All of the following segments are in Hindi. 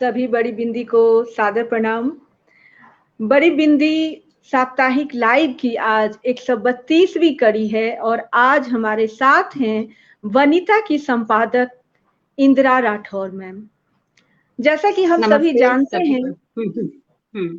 सभी बड़ी बिंदी को सादर प्रणाम। बड़ी बिंदी साप्ताहिक लाइव की आज 132वीं कड़ी है और आज हमारे साथ हैं वनिता की संपादक इंदिरा राठौर मैम। जैसा कि हम सभी नमस्ते जानते सभी हैं को। हम्म।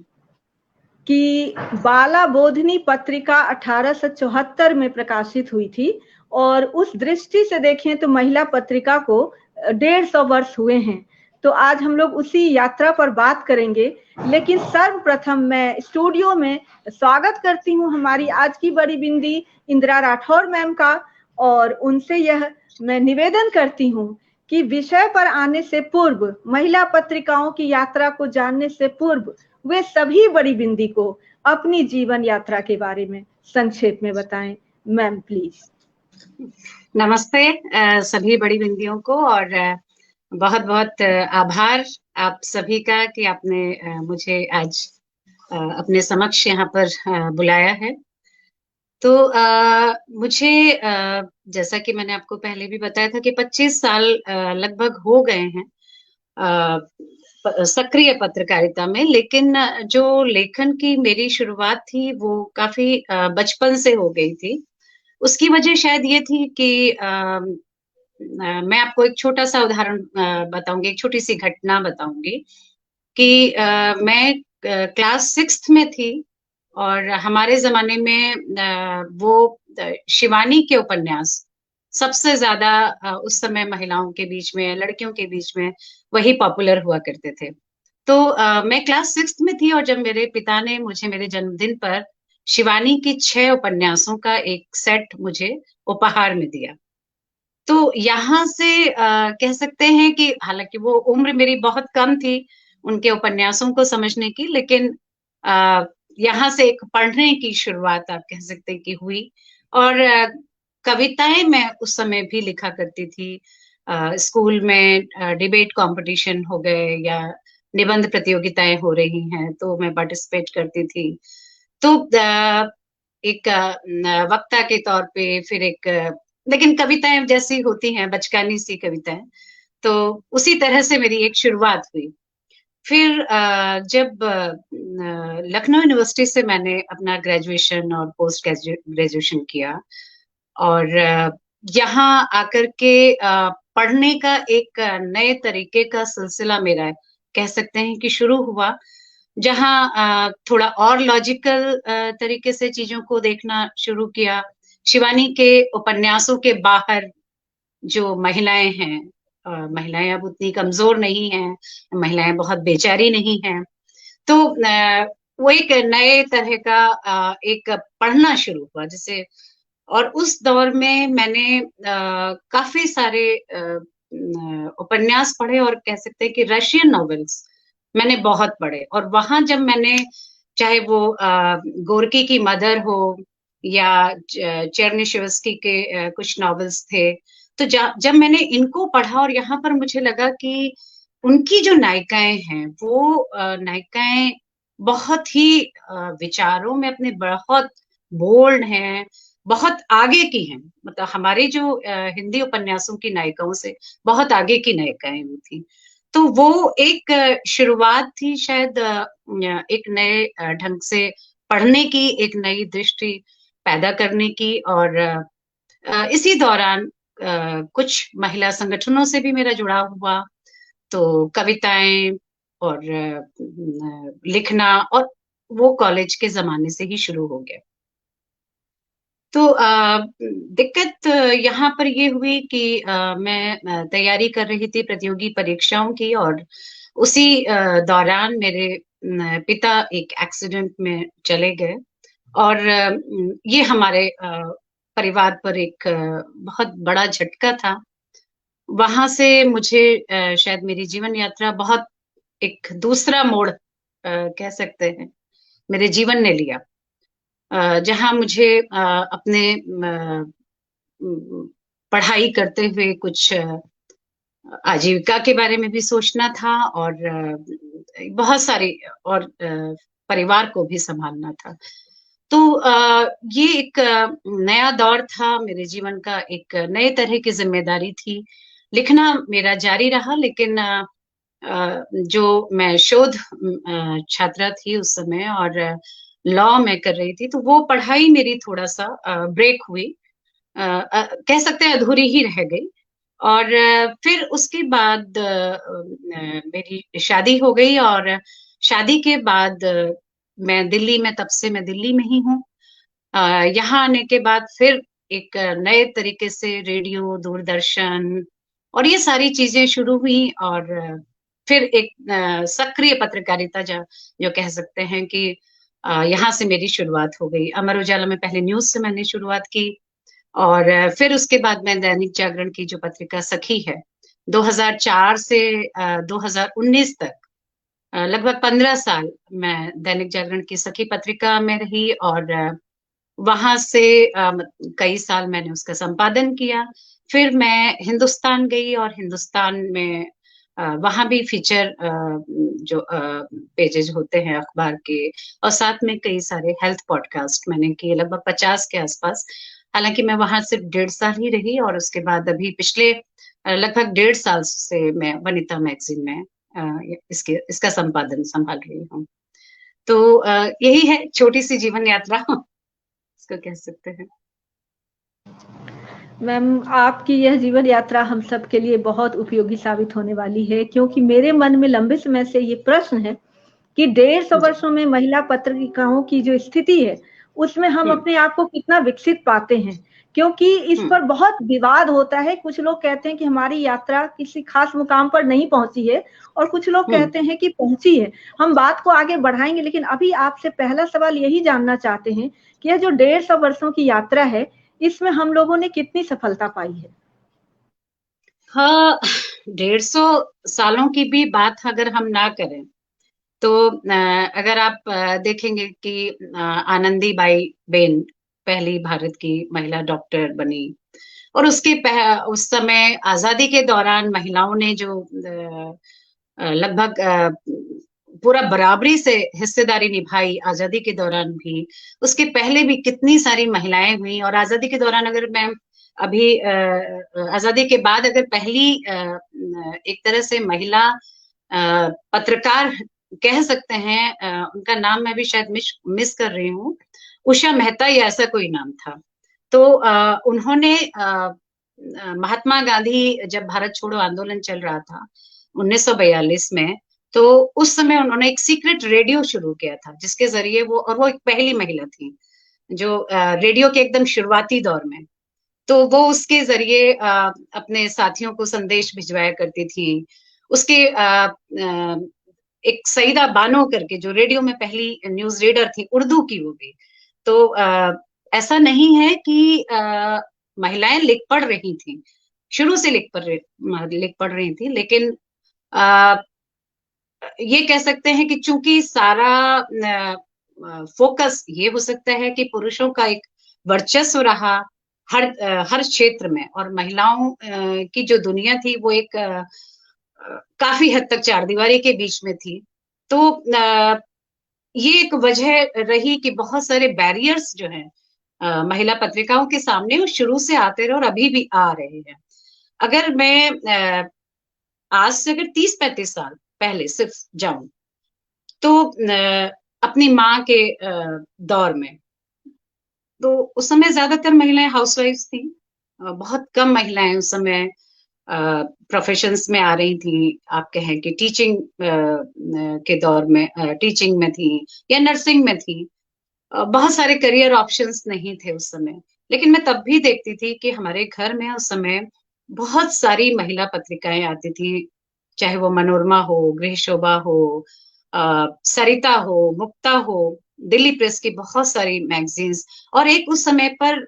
कि बाला बोधनी पत्रिका 1874 में प्रकाशित हुई थी और उस दृष्टि से देखें तो महिला पत्रिका को 150 वर्ष हुए हैं। तो आज हम लोग उसी यात्रा पर बात करेंगे, लेकिन सर्वप्रथम मैं स्टूडियो में स्वागत करती हूँ हमारी आज की बड़ी बिंदी इंदिरा राठौर मैम का, और उनसे यह मैं निवेदन करती हूँ कि विषय पर आने से पूर्व, महिला पत्रिकाओं की यात्रा को जानने से पूर्व, वे सभी बड़ी बिंदी को अपनी जीवन यात्रा के बारे में संक्षेप में बताएं। Ma'am please. नमस्ते सभी बड़ी बिंदियों को, और बहुत बहुत आभार आप सभी का कि आपने मुझे आज अपने समक्ष यहाँ पर बुलाया है। तो मुझे जैसा कि मैंने आपको पहले भी बताया था कि 25 साल लगभग हो गए हैं सक्रिय पत्रकारिता में, लेकिन जो लेखन की मेरी शुरुआत थी वो काफी बचपन से हो गई थी। उसकी वजह शायद ये थी कि मैं आपको एक छोटा सा उदाहरण बताऊंगी, एक छोटी सी घटना बताऊंगी कि मैं क्लास 6th में थी और हमारे जमाने में वो शिवानी के उपन्यास सबसे ज्यादा उस समय महिलाओं के बीच में, लड़कियों के बीच में वही पॉपुलर हुआ करते थे। तो मैं क्लास 6th में थी और जब मेरे पिता ने मुझे मेरे जन्मदिन पर शिवानी की 6 उपन्यासों का एक सेट मुझे उपहार में दिया। तो यहाँ से कह सकते हैं कि हालांकि वो उम्र मेरी बहुत कम थी उनके उपन्यासों को समझने की, लेकिन यहाँ से एक पढ़ने की शुरुआत आप कह सकते हैं कि हुई। और कविताएं मैं उस समय भी लिखा करती थी। स्कूल में डिबेट कंपटीशन हो गए या निबंध प्रतियोगिताएं हो रही हैं तो मैं पार्टिसिपेट करती थी। तो एक वक्ता के तौर पे, फिर एक लेकिन कविताएं जैसी होती हैं, बचकानी सी कविताएं, तो उसी तरह से मेरी एक शुरुआत हुई। फिर जब लखनऊ यूनिवर्सिटी से मैंने अपना ग्रेजुएशन और पोस्ट ग्रेजुएशन किया और यहाँ आकर के पढ़ने का एक नए तरीके का सिलसिला मेरा कह सकते हैं कि शुरू हुआ, जहाँ थोड़ा और लॉजिकल तरीके से चीजों को देखना शुरू किया। शिवानी के उपन्यासों के बाहर जो महिलाएं हैं, महिलाएं अब उतनी कमजोर नहीं हैं, महिलाएं बहुत बेचारी नहीं हैं। तो वो एक नए तरह का एक पढ़ना शुरू हुआ जिसे, और उस दौर में मैंने काफी सारे उपन्यास पढ़े और कह सकते हैं कि रशियन नॉवेल्स मैंने बहुत पढ़े। और वहां जब मैंने, चाहे वो गोरकी की मदर हो या चेरनीशेवस्की के कुछ नॉवेल्स थे, तो जब मैंने इनको पढ़ा और यहाँ पर मुझे लगा कि उनकी जो नायिकाएं हैं वो नायिकाएं बहुत ही विचारों में अपने बहुत बोल्ड हैं, बहुत आगे की हैं। मतलब हमारे जो हिंदी उपन्यासों की नायिकाओं से बहुत आगे की नायिकाएं वो थी। तो वो एक शुरुआत थी शायद एक नए ढंग से पढ़ने की, एक नई दृष्टि पैदा करने की। और इसी दौरान कुछ महिला संगठनों से भी मेरा जुड़ाव हुआ, तो कविताएं और लिखना, और वो कॉलेज के जमाने से ही शुरू हो गया। तो दिक्कत यहाँ पर ये हुई कि मैं तैयारी कर रही थी प्रतियोगी परीक्षाओं की, और उसी दौरान मेरे पिता एक एक्सीडेंट में चले गए। और ये हमारे परिवार पर एक बहुत बड़ा झटका था। वहां से मुझे शायद मेरी जीवन यात्रा बहुत एक दूसरा मोड़ कह सकते हैं मेरे जीवन ने लिया, जहां मुझे अपने पढ़ाई करते हुए कुछ आजीविका के बारे में भी सोचना था, और बहुत सारी और परिवार को भी संभालना था। तो ये एक नया दौर था मेरे जीवन का, एक नए तरह की जिम्मेदारी थी। लिखना मेरा जारी रहा, लेकिन जो मैं शोध छात्रा थी उस समय और लॉ में कर रही थी, तो वो पढ़ाई मेरी थोड़ा सा ब्रेक हुई, कह सकते हैं अधूरी ही रह गई। और फिर उसके बाद मेरी शादी हो गई, और शादी के बाद मैं दिल्ली में, तब से मैं दिल्ली में ही हूँ। यहाँ आने के बाद फिर एक नए तरीके से रेडियो, दूरदर्शन और ये सारी चीजें शुरू हुई, और फिर एक सक्रिय पत्रकारिता जो कह सकते हैं कि यहाँ से मेरी शुरुआत हो गई। अमर उजाला में पहले न्यूज से मैंने शुरुआत की, और फिर उसके बाद मैं दैनिक जागरण की जो पत्रिका सखी है, 2004 से 2019 तक लगभग 15 साल मैं दैनिक जागरण की सखी पत्रिका में रही, और वहां से कई साल मैंने उसका संपादन किया। फिर मैं हिंदुस्तान गई, और हिंदुस्तान में वहां भी फीचर जो पेजेज होते हैं अखबार के, और साथ में कई सारे हेल्थ पॉडकास्ट मैंने किए, लगभग 50 के आसपास। हालांकि मैं वहां सिर्फ 1.5 साल ही रही, और उसके बाद अभी पिछले लगभग 1.5 साल से मैं वनिता मैगजीन में इसका संपादन संभाल रही हूँ। तो यही है छोटी सी जीवन यात्रा इसको कह सकते हैं। मैम, आपकी यह जीवन यात्रा हम सब के लिए बहुत उपयोगी साबित होने वाली है, क्योंकि मेरे मन में लंबे समय से ये प्रश्न है कि 150 वर्षों में महिला पत्रिकाओं की जो स्थिति है, उसमें हम अपने आप को कितना विकसित पाते हैं, क्योंकि इस पर बहुत विवाद होता है। कुछ लोग कहते हैं कि हमारी यात्रा किसी खास मुकाम पर नहीं पहुंची है, और कुछ लोग कहते हैं कि पहुंची है। हम बात को आगे बढ़ाएंगे, लेकिन अभी आपसे पहला सवाल यही जानना चाहते हैं कि यह जो 150 वर्षों की यात्रा है, इसमें हम लोगों ने कितनी सफलता पाई है? हाँ, 150 सालों की भी बात अगर हम ना करें, तो अगर आप देखेंगे कि आनंदीबाई बेन पहली भारत की महिला डॉक्टर बनी, और उस समय आजादी के दौरान महिलाओं ने जो लगभग पूरा बराबरी से हिस्सेदारी निभाई आजादी के दौरान भी, उसके पहले भी कितनी सारी महिलाएं हुई। और आजादी के दौरान अगर मैं अभी आजादी के बाद अगर पहली एक तरह से महिला पत्रकार कह सकते हैं, उनका नाम मैं भी शायद मिस कर रही हूँ, उषा मेहता या ऐसा कोई नाम था। तो उन्होंने महात्मा गांधी जब भारत छोड़ो आंदोलन चल रहा था 1942 में, तो उस समय उन्होंने एक सीक्रेट रेडियो शुरू किया था, जिसके जरिए वो एक पहली महिला थी जो रेडियो के एकदम शुरुआती दौर में, तो वो उसके जरिए अपने साथियों को संदेश भिजवाया करती थी। उसके एक सईदा बानो करके जो रेडियो में पहली न्यूज रीडर थी, उर्दू की वो भी। तो ऐसा नहीं है कि महिलाएं लिख पढ़ रही थी, शुरू से लिख पढ़ रही थी, लेकिन ये कह सकते हैं कि चूंकि सारा फोकस ये हो सकता है कि पुरुषों का एक वर्चस्व रहा हर क्षेत्र में, और महिलाओं की जो दुनिया थी वो एक काफी हद तक चारदीवारी के बीच में थी। तो ये एक वजह रही कि बहुत सारे बैरियर्स जो हैं महिला पत्रिकाओं के सामने वो शुरू से आते रहे और अभी भी आ रहे हैं। अगर मैं आज से अगर 30-35 साल पहले सिर्फ जाऊं, तो अपनी माँ के दौर में, तो उस समय ज्यादातर महिलाएं हाउसवाइफ्स थी। बहुत कम महिलाएं उस समय प्रोफेशंस में आ रही थी। आप कहें कि टीचिंग के दौर में टीचिंग में थी या नर्सिंग में थी। बहुत सारे करियर ऑप्शंस नहीं थे उस समय, लेकिन मैं तब भी देखती थी कि हमारे घर में उस समय बहुत सारी महिला पत्रिकाएं आती थी, चाहे वो मनोरमा हो, गृह शोभा हो, सरिता हो, मुक्ता हो, दिल्ली प्रेस की बहुत सारी मैगजीन्स। और एक उस समय पर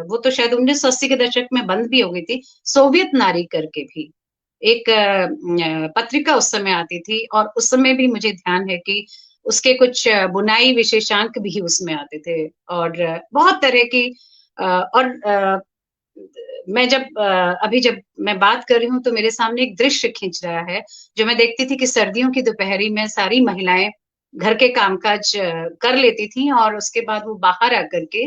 वो तो शायद 1980 के दशक में बंद भी हो गई थी, सोवियत नारी करके भी एक पत्रिका उस समय आती थी, और उस समय भी मुझे ध्यान है कि उसके कुछ बुनाई विशेषांक भी उसमें आते थे, और बहुत तरह की और मैं अभी जब मैं बात कर रही हूँ तो मेरे सामने एक दृश्य खिंच रहा है, जो मैं देखती थी कि सर्दियों की दोपहरी में सारी महिलाएं घर के कामकाज कर लेती थी, और उसके बाद वो बाहर आकर के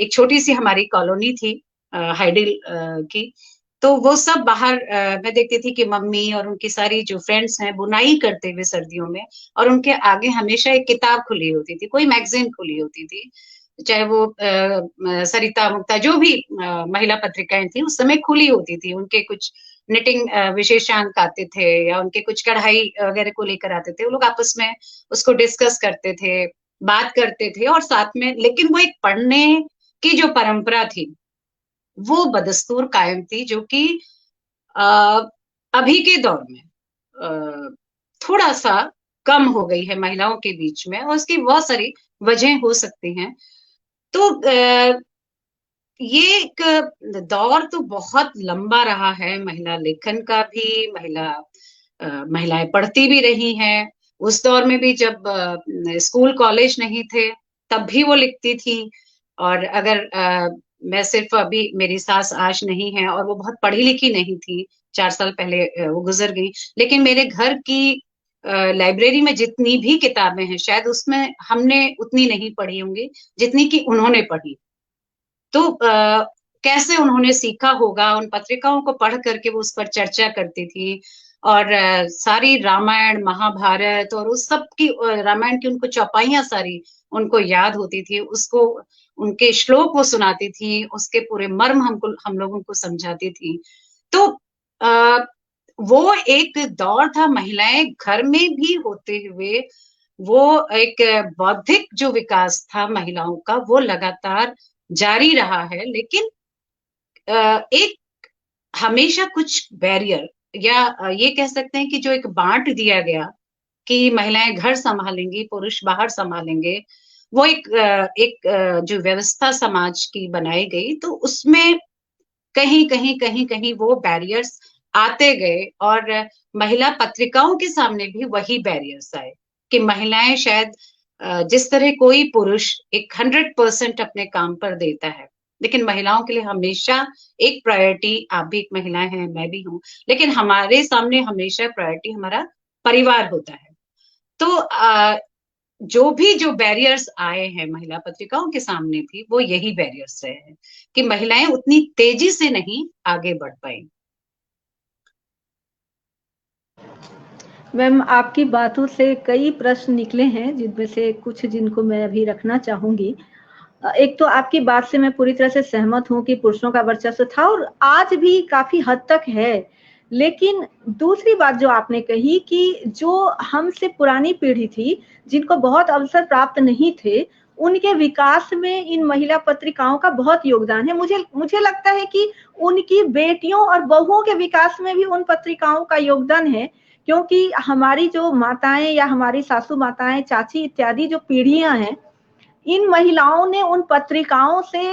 एक छोटी सी हमारी कॉलोनी थी हाइडिल की, तो वो सब बाहर मैं देखती थी कि मम्मी और उनकी सारी जो फ्रेंड्स हैं बुनाई करते हुए सर्दियों में, और उनके आगे हमेशा एक किताब खुली होती थी, कोई मैगजीन खुली होती थी, चाहे वो सरिता मुक्ता जो भी महिला पत्रिकाएं थी उस समय खुली होती थी। उनके कुछ निटिंग विशेषांक आते थे या उनके कुछ कढ़ाई वगैरह को लेकर आते थे, वो लोग आपस में उसको डिस्कस करते थे, बात करते थे और साथ में, लेकिन वो एक पढ़ने की जो परंपरा थी वो बदस्तूर कायम थी, जो कि अ, अभी के दौर में थोड़ा सा कम हो गई है महिलाओं के बीच में, और उसकी बहुत सारी वजह हो सकती हैं। तो ये एक दौर तो बहुत लंबा रहा है महिला लेखन का भी, महिलाएं पढ़ती भी रही हैं। उस दौर में भी जब स्कूल कॉलेज नहीं थे तब भी वो लिखती थी। और अगर मैं सिर्फ, अभी मेरी सास आज नहीं है और वो बहुत पढ़ी लिखी नहीं थी, 4 साल पहले वो गुजर गई, लेकिन मेरे घर की लाइब्रेरी में जितनी भी किताबें हैं शायद उसमें हमने उतनी नहीं पढ़ी होंगी जितनी कि उन्होंने पढ़ी। तो कैसे उन्होंने सीखा होगा, उन पत्रिकाओं को पढ़ करके वो उस पर चर्चा करती थी, और सारी रामायण महाभारत और उस सब की, रामायण की उनको चौपाइयां सारी उनको याद होती थी, उसको उनके श्लोक वो सुनाती थी, उसके पूरे मर्म हम लोगों को समझाती थी। तो आ, वो एक दौर था, महिलाएं घर में भी होते हुए वो एक बौद्धिक जो विकास था महिलाओं का वो लगातार जारी रहा है। लेकिन एक हमेशा कुछ बैरियर, या ये कह सकते हैं कि जो एक बांट दिया गया कि महिलाएं घर संभालेंगी पुरुष बाहर संभालेंगे, वो जो व्यवस्था समाज की बनाई गई, तो उसमें कहीं कहीं कहीं कहीं वो बैरियर्स आते गए, और महिला पत्रिकाओं के सामने भी वही बैरियर्स आए कि महिलाएं शायद जिस तरह कोई पुरुष एक 100% अपने काम पर देता है, लेकिन महिलाओं के लिए हमेशा एक प्रायोरिटी, आप भी एक महिला हैं, मैं भी हूँ, लेकिन हमारे सामने हमेशा प्रायोरिटी हमारा परिवार होता है। तो जो बैरियर्स आए हैं महिला पत्रिकाओं के सामने भी वो यही बैरियर्स रहे हैं कि महिलाएं उतनी तेजी से नहीं आगे बढ़ पाई। मैम, आपकी बातों से कई प्रश्न निकले हैं जिनमें से कुछ जिनको मैं अभी रखना चाहूंगी। एक तो आपकी बात से मैं पूरी तरह से सहमत हूँ कि पुरुषों का वर्चस्व था और आज भी काफी हद तक है। लेकिन दूसरी बात जो आपने कही कि जो हमसे पुरानी पीढ़ी थी, जिनको बहुत अवसर प्राप्त नहीं थे, उनके विकास में इन महिला पत्रिकाओं का बहुत योगदान है। मुझे मुझे लगता है कि उनकी बेटियों और बहुओं के विकास में भी उन पत्रिकाओं का योगदान है, क्योंकि हमारी जो माताएं या हमारी सासू माताएं, चाची इत्यादि जो पीढ़ियां हैं, इन महिलाओं ने उन पत्रिकाओं से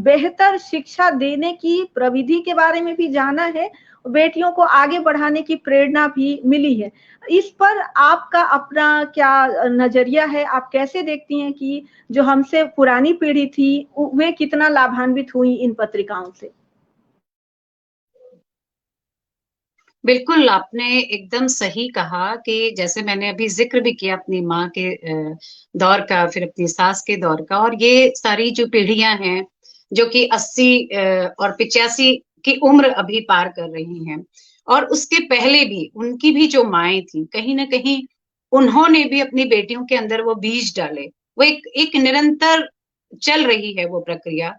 बेहतर शिक्षा देने की प्रविधि के बारे में भी जाना है, बेटियों को आगे बढ़ाने की प्रेरणा भी मिली है। इस पर आपका अपना क्या नजरिया है? आप कैसे देखती हैं कि जो हमसे पुरानी पीढ़ी थी वे कितना लाभान्वित हुई इन पत्रिकाओं से? बिल्कुल, आपने एकदम सही कहा कि जैसे मैंने अभी जिक्र भी किया अपनी माँ के दौर का, फिर अपनी सास के दौर का, और ये सारी जो पीढ़ियां हैं जो कि 80 और 85 की उम्र अभी पार कर रही हैं, और उसके पहले भी उनकी भी जो माएं थी, कहीं ना कहीं उन्होंने भी अपनी बेटियों के अंदर वो बीज डाले। वो एक निरंतर चल रही है वो प्रक्रिया।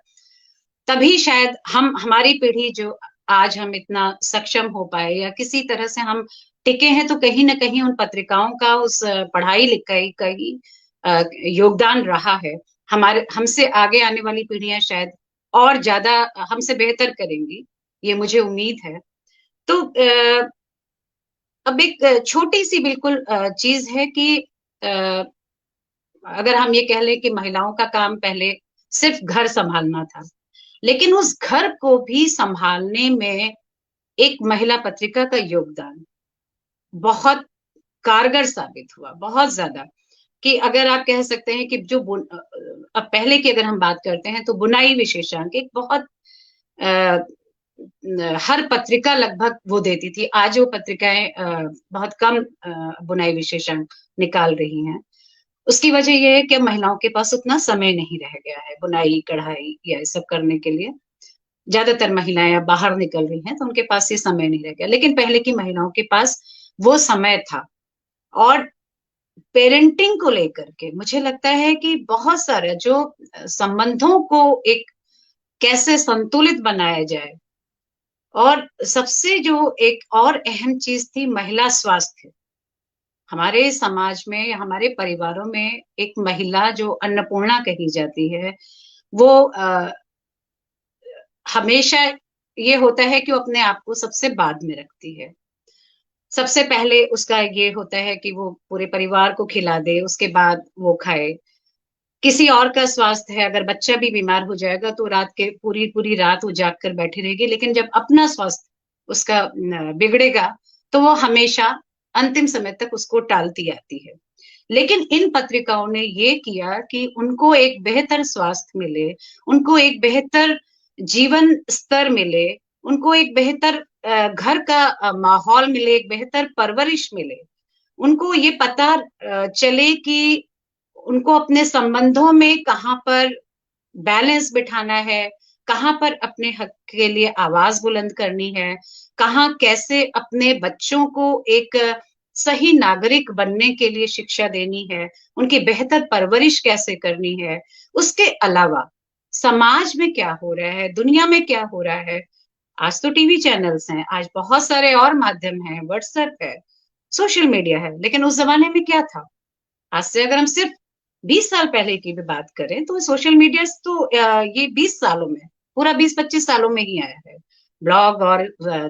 तभी शायद हमारी पीढ़ी जो आज हम इतना सक्षम हो पाए या किसी तरह से हम टिके हैं, तो कहीं ना कहीं उन पत्रिकाओं का, उस पढ़ाई लिखाई का ही योगदान रहा है। हमारे हमसे आगे आने वाली पीढ़ियां शायद और ज्यादा हमसे बेहतर करेंगी, ये मुझे उम्मीद है। तो अब एक छोटी सी बिल्कुल चीज है कि अगर हम ये कह लें कि महिलाओं का काम पहले सिर्फ घर संभालना था, लेकिन उस घर को भी संभालने में एक महिला पत्रिका का योगदान बहुत कारगर साबित हुआ, बहुत ज्यादा। कि अगर आप कह सकते हैं कि अब पहले की अगर हम बात करते हैं तो बुनाई विशेषांक एक बहुत हर पत्रिका लगभग वो देती थी। आज वो पत्रिकाएं बहुत कम बुनाई विशेषांक निकाल रही हैं। उसकी वजह यह है कि महिलाओं के पास उतना समय नहीं रह गया है बुनाई कढ़ाई या ये सब करने के लिए। ज्यादातर महिलाएं अब बाहर निकल रही हैं तो उनके पास ये समय नहीं रह गया, लेकिन पहले की महिलाओं के पास वो समय था। और पेरेंटिंग को लेकर के मुझे लगता है कि बहुत सारे जो संबंधों को एक कैसे संतुलित बनाया जाए, और सबसे जो एक और अहम चीज थी महिला स्वास्थ्य। हमारे समाज में या हमारे परिवारों में एक महिला जो अन्नपूर्णा कही जाती है, वो हमेशा ये होता है कि वो अपने आप को सबसे बाद में रखती है। सबसे पहले उसका ये होता है कि वो पूरे परिवार को खिला दे, उसके बाद वो खाए। किसी और का स्वास्थ्य है, अगर बच्चा भी बीमार हो जाएगा तो रात के पूरी पूरी रात वो जाग कर बैठी रहेगी, लेकिन जब अपना स्वास्थ्य उसका बिगड़ेगा तो वो हमेशा अंतिम समय तक उसको टालती आती है। लेकिन इन पत्रिकाओं ने ये किया कि उनको एक बेहतर स्वास्थ्य मिले, उनको एक बेहतर जीवन स्तर मिले, उनको एक बेहतर घर का माहौल मिले, एक बेहतर परवरिश मिले। उनको ये पता चले कि उनको अपने संबंधों में कहाँ पर बैलेंस बिठाना है, कहाँ पर अपने हक के लिए आवाज बुलंद करनी है, कहाँ कैसे अपने बच्चों को एक सही नागरिक बनने के लिए शिक्षा देनी है, उनकी बेहतर परवरिश कैसे करनी है। उसके अलावा समाज में क्या हो रहा है, दुनिया में क्या हो रहा है। आज तो टीवी चैनल्स हैं, आज बहुत सारे और माध्यम हैं, व्हाट्सएप है, सोशल मीडिया है, लेकिन उस जमाने में क्या था। आज से अगर हम सिर्फ 20 साल पहले की भी बात करें तो सोशल मीडिया तो ये 20 सालों में, पूरा 20-25 सालों में ही आया है। ब्लॉग और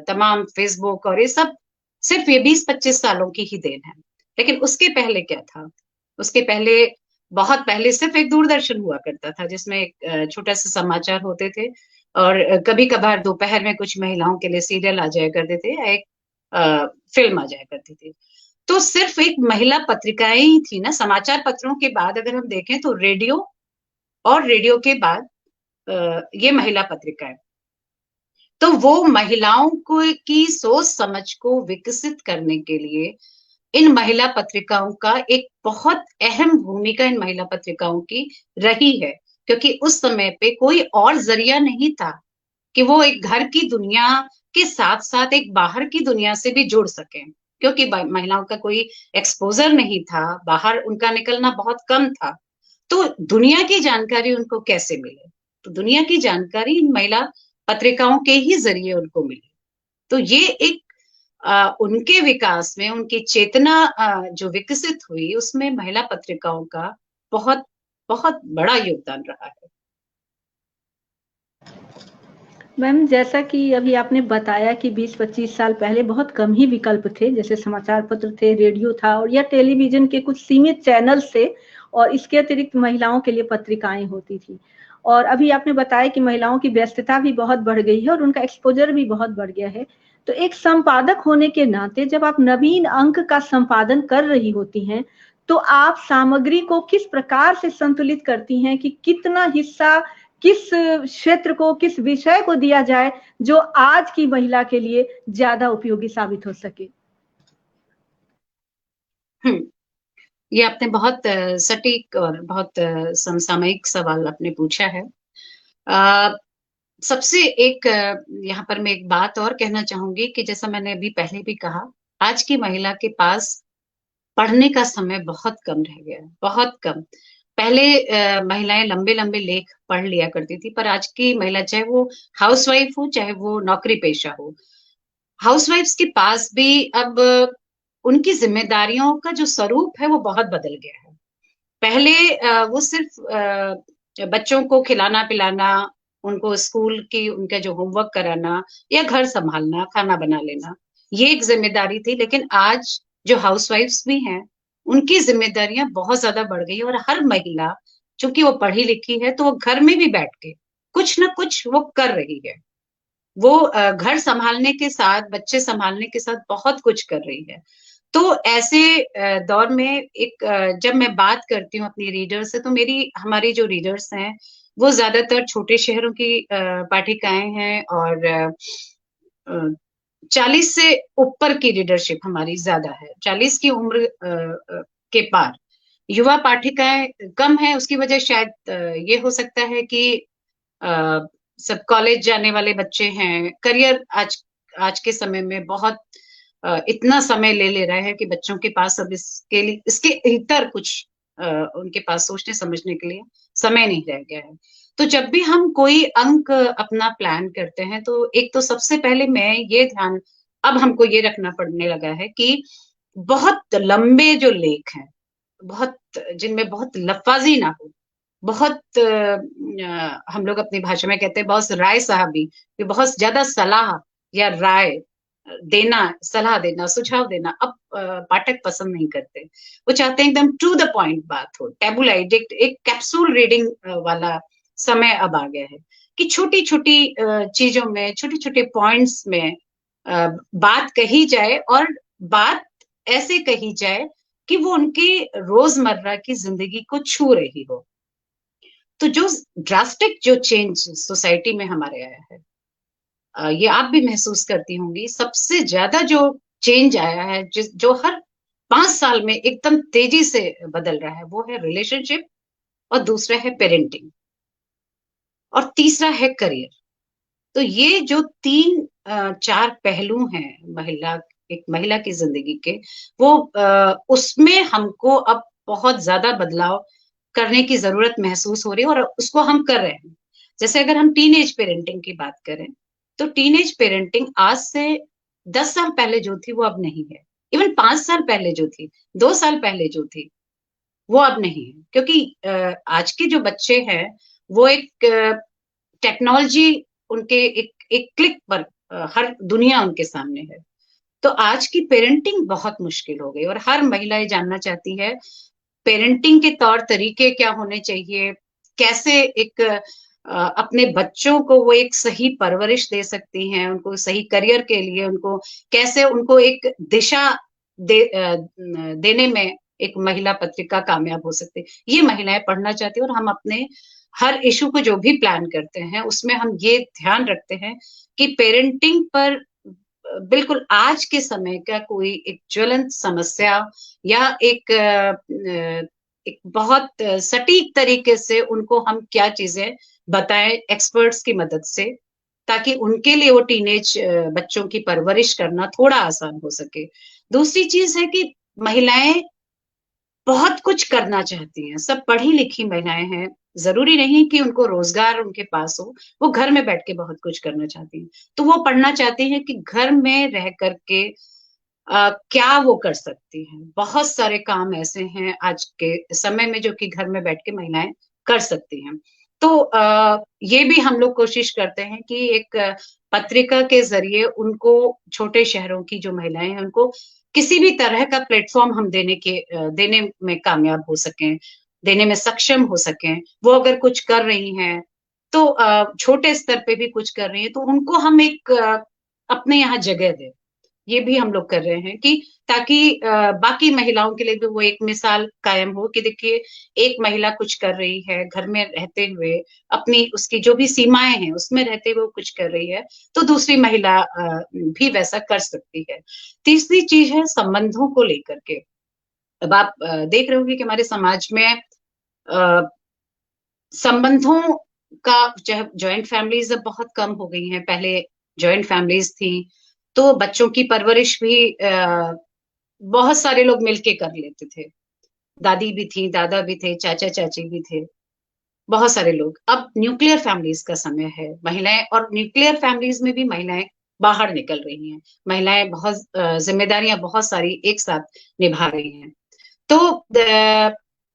तमाम फेसबुक और ये सब सिर्फ ये 20-25 सालों की ही देन है। लेकिन उसके पहले क्या था, उसके पहले, बहुत पहले सिर्फ एक दूरदर्शन हुआ करता था जिसमें एक छोटा सा समाचार होते थे, और कभी कभार दोपहर में कुछ महिलाओं के लिए सीरियल आ जाया करते थे, या एक फिल्म आ जाया करती थी। तो सिर्फ एक महिला पत्रिकाएं ही थी ना। समाचार पत्रों के बाद अगर हम देखें तो रेडियो, और रेडियो के बाद ये महिला पत्रिकाएं। तो वो महिलाओं को की सोच समझ को विकसित करने के लिए इन महिला पत्रिकाओं का एक बहुत अहम भूमिका इन महिला पत्रिकाओं की रही है, क्योंकि उस समय पे कोई और जरिया नहीं था कि वो एक घर की दुनिया के साथ साथ एक बाहर की दुनिया से भी जुड़ सके, क्योंकि महिलाओं का कोई एक्सपोजर नहीं था, बाहर उनका निकलना बहुत कम था। तो दुनिया की जानकारी उनको कैसे मिले, तो दुनिया की जानकारी इन महिला पत्रिकाओं के ही जरिए उनको मिली। तो ये एक उनके विकास में, उनकी चेतना जो विकसित हुई, उसमें महिला पत्रिकाओं का बहुत बहुत बड़ा योगदान रहा है। मैम, जैसा कि अभी आपने बताया कि 20-25 साल पहले बहुत कम ही विकल्प थे, जैसे समाचार पत्र थे, रेडियो था और या टेलीविजन के कुछ सीमित चैनल्स थे, और इसके अतिरिक्त महिलाओं के लिए पत्रिकाएं होती थी। और अभी आपने बताया कि महिलाओं की व्यस्तता भी बहुत बढ़ गई है और उनका एक्सपोजर भी बहुत बढ़ गया है। तो एक संपादक होने के नाते जब आप नवीन अंक का संपादन कर रही होती हैं, तो आप सामग्री को किस प्रकार से संतुलित करती हैं कि कितना हिस्सा किस क्षेत्र को, किस विषय को दिया जाए जो आज की महिला के लिए ज्यादा उपयोगी साबित हो सके? ये आपने बहुत सटीक और बहुत समसामयिक सवाल आपने पूछा है। अ, सबसे एक यहाँ पर मैं एक बात और कहना चाहूंगी कि जैसा मैंने अभी पहले भी कहा, आज की महिला के पास पढ़ने का समय बहुत कम रह गया है, बहुत कम। पहले महिलाएं लंबे लंबे लेख पढ़ लिया करती थी, पर आज की महिला, चाहे वो हाउसवाइफ हो चाहे वो नौकरी पेशा हो, हाउसवाइफ्स के पास भी अब उनकी जिम्मेदारियों का जो स्वरूप है वो बहुत बदल गया है। पहले वो सिर्फ बच्चों को खिलाना पिलाना, उनको स्कूल की उनका जो होमवर्क कराना या घर संभालना, खाना बना लेना, ये एक जिम्मेदारी थी। लेकिन आज जो हाउसवाइफ्स भी हैं, उनकी जिम्मेदारियां बहुत ज्यादा बढ़ गई है। और हर महिला, चूंकि वो पढ़ी लिखी है, तो वो घर में भी बैठ के कुछ ना कुछ वो कर रही है। वो घर संभालने के साथ, बच्चे संभालने के साथ बहुत कुछ कर रही है। तो ऐसे दौर में एक जब मैं बात करती हूँ अपनी रीडर्स से, तो मेरी हमारी जो रीडर्स हैं वो ज्यादातर छोटे शहरों की पाठिकाएं हैं, और 40 से ऊपर की रीडरशिप हमारी ज्यादा है। 40 की उम्र के पार युवा पाठिकाएं कम है। उसकी वजह शायद ये हो सकता है कि सब कॉलेज जाने वाले बच्चे हैं, करियर आज के समय में बहुत इतना समय ले रहा है कि बच्चों के पास अब इसके लिए, इसके इतर कुछ उनके पास सोचने समझने के लिए समय नहीं रह गया है। तो जब भी हम कोई अंक अपना प्लान करते हैं, तो एक तो सबसे पहले मैं ये ध्यान अब हमको ये रखना पड़ने लगा है कि बहुत लंबे जो लेख हैं, बहुत जिनमें बहुत लफाजी ना हो, बहुत हम लोग अपनी भाषा में कहते हैं बहुत राय साहबी, बहुत ज्यादा सलाह या राय देना, सलाह देना, सुझाव देना अब पाठक पसंद नहीं करते। वो चाहते हैं एकदम टू द पॉइंट बात हो, टेबुलाइड, एक कैप्सूल रीडिंग वाला समय अब आ गया है कि छोटी छोटी चीजों में, छोटे छोटे पॉइंट्स में बात कही जाए, और बात ऐसे कही जाए कि वो उनकी रोजमर्रा की जिंदगी को छू रही हो। तो जो ड्रास्टिक जो चेंज सोसाइटी में हमारे आया है, ये आप भी महसूस करती होंगी, सबसे ज्यादा जो चेंज आया है, जो हर 5 साल में एकदम तेजी से बदल रहा है, वो है रिलेशनशिप, और दूसरा है पेरेंटिंग, और तीसरा है करियर। तो ये जो 3-4 पहलू हैं एक महिला की जिंदगी के, वो उसमें हमको अब बहुत ज्यादा बदलाव करने की जरूरत महसूस हो रही है, और उसको हम कर रहे हैं। जैसे अगर हम टीनेज पेरेंटिंग की बात करें, तो टीनेज पेरेंटिंग आज से 10 साल पहले जो थी वो अब नहीं है। इवन 5 साल पहले जो थी, 2 साल पहले जो थी, वो अब नहीं है। क्योंकि आज के जो बच्चे हैं, वो एक टेक्नोलॉजी उनके एक क्लिक पर हर दुनिया उनके सामने है। तो आज की पेरेंटिंग बहुत मुश्किल हो गई, और हर महिला ये जानना चाहती है पेरेंटिंग के तौर तरीके क्या होने चाहिए, कैसे एक अपने बच्चों को वो एक सही परवरिश दे सकती हैं, उनको सही करियर के लिए उनको कैसे, उनको एक दिशा देने में एक महिला पत्रिका कामयाब हो सकती है। ये महिलाएं पढ़ना चाहती है, और हम अपने हर इशू को जो भी प्लान करते हैं उसमें हम ये ध्यान रखते हैं कि पेरेंटिंग पर बिल्कुल आज के समय का कोई एक ज्वलंत समस्या या एक बहुत सटीक तरीके से उनको हम क्या चीजें बताएं एक्सपर्ट्स की मदद से, ताकि उनके लिए वो टीनेज बच्चों की परवरिश करना थोड़ा आसान हो सके। दूसरी चीज है कि महिलाएं बहुत कुछ करना चाहती हैं, सब पढ़ी लिखी महिलाएं हैं, जरूरी नहीं कि उनको रोजगार उनके पास हो, वो घर में बैठ के बहुत कुछ करना चाहती हैं। तो वो पढ़ना चाहती हैं कि घर में रह करके क्या वो कर सकती हैं। बहुत सारे काम ऐसे हैं आज के समय में जो कि घर में बैठ के महिलाएं कर सकती हैं। तो ये भी हम लोग कोशिश करते हैं कि एक पत्रिका के जरिए उनको, छोटे शहरों की जो महिलाएं हैं, उनको किसी भी तरह का प्लेटफॉर्म हम देने में कामयाब हो सकें, देने में सक्षम हो सकें। वो अगर कुछ कर रही हैं, तो छोटे स्तर पे भी कुछ कर रही हैं, तो उनको हम एक अपने यहाँ जगह दें। ये भी हम लोग कर रहे हैं कि ताकि बाकी महिलाओं के लिए भी वो एक मिसाल कायम हो कि देखिए, एक महिला कुछ कर रही है घर में रहते हुए, अपनी उसकी जो भी सीमाएं हैं उसमें रहते हुए वो कुछ कर रही है, तो दूसरी महिला भी वैसा कर सकती है। तीसरी चीज है संबंधों को लेकर के। अब आप देख रहे होंगे कि हमारे समाज में संबंधों का, चाहे जॉइंट फैमिलीज अब बहुत कम हो गई हैं, पहले जॉइंट फैमिलीज थी, तो बच्चों की परवरिश भी बहुत सारे लोग मिलके कर लेते थे। दादी भी थी, दादा भी थे, चाचा चाची भी थे, बहुत सारे लोग। अब न्यूक्लियर फैमिलीज का समय है, महिलाएं, और न्यूक्लियर फैमिलीज में भी महिलाएं बाहर निकल रही हैं, महिलाएं बहुत जिम्मेदारियां बहुत सारी एक साथ निभा रही हैं। तो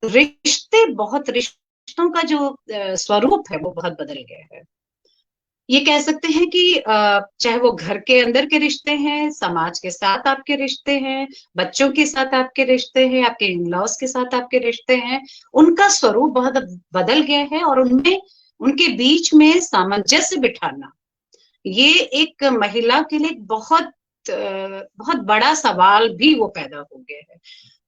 रिश्तों का जो स्वरूप है वो बहुत बदल गया है। ये कह सकते हैं कि चाहे वो घर के अंदर के रिश्ते हैं, समाज के साथ आपके रिश्ते हैं, बच्चों के साथ आपके रिश्ते हैं, आपके इन लॉज के साथ आपके रिश्ते हैं, उनका स्वरूप बहुत बदल गया है, और उनमें उनके बीच में सामंजस्य बिठाना, ये एक महिला के लिए बहुत बड़ा सवाल भी वो पैदा हो गया है।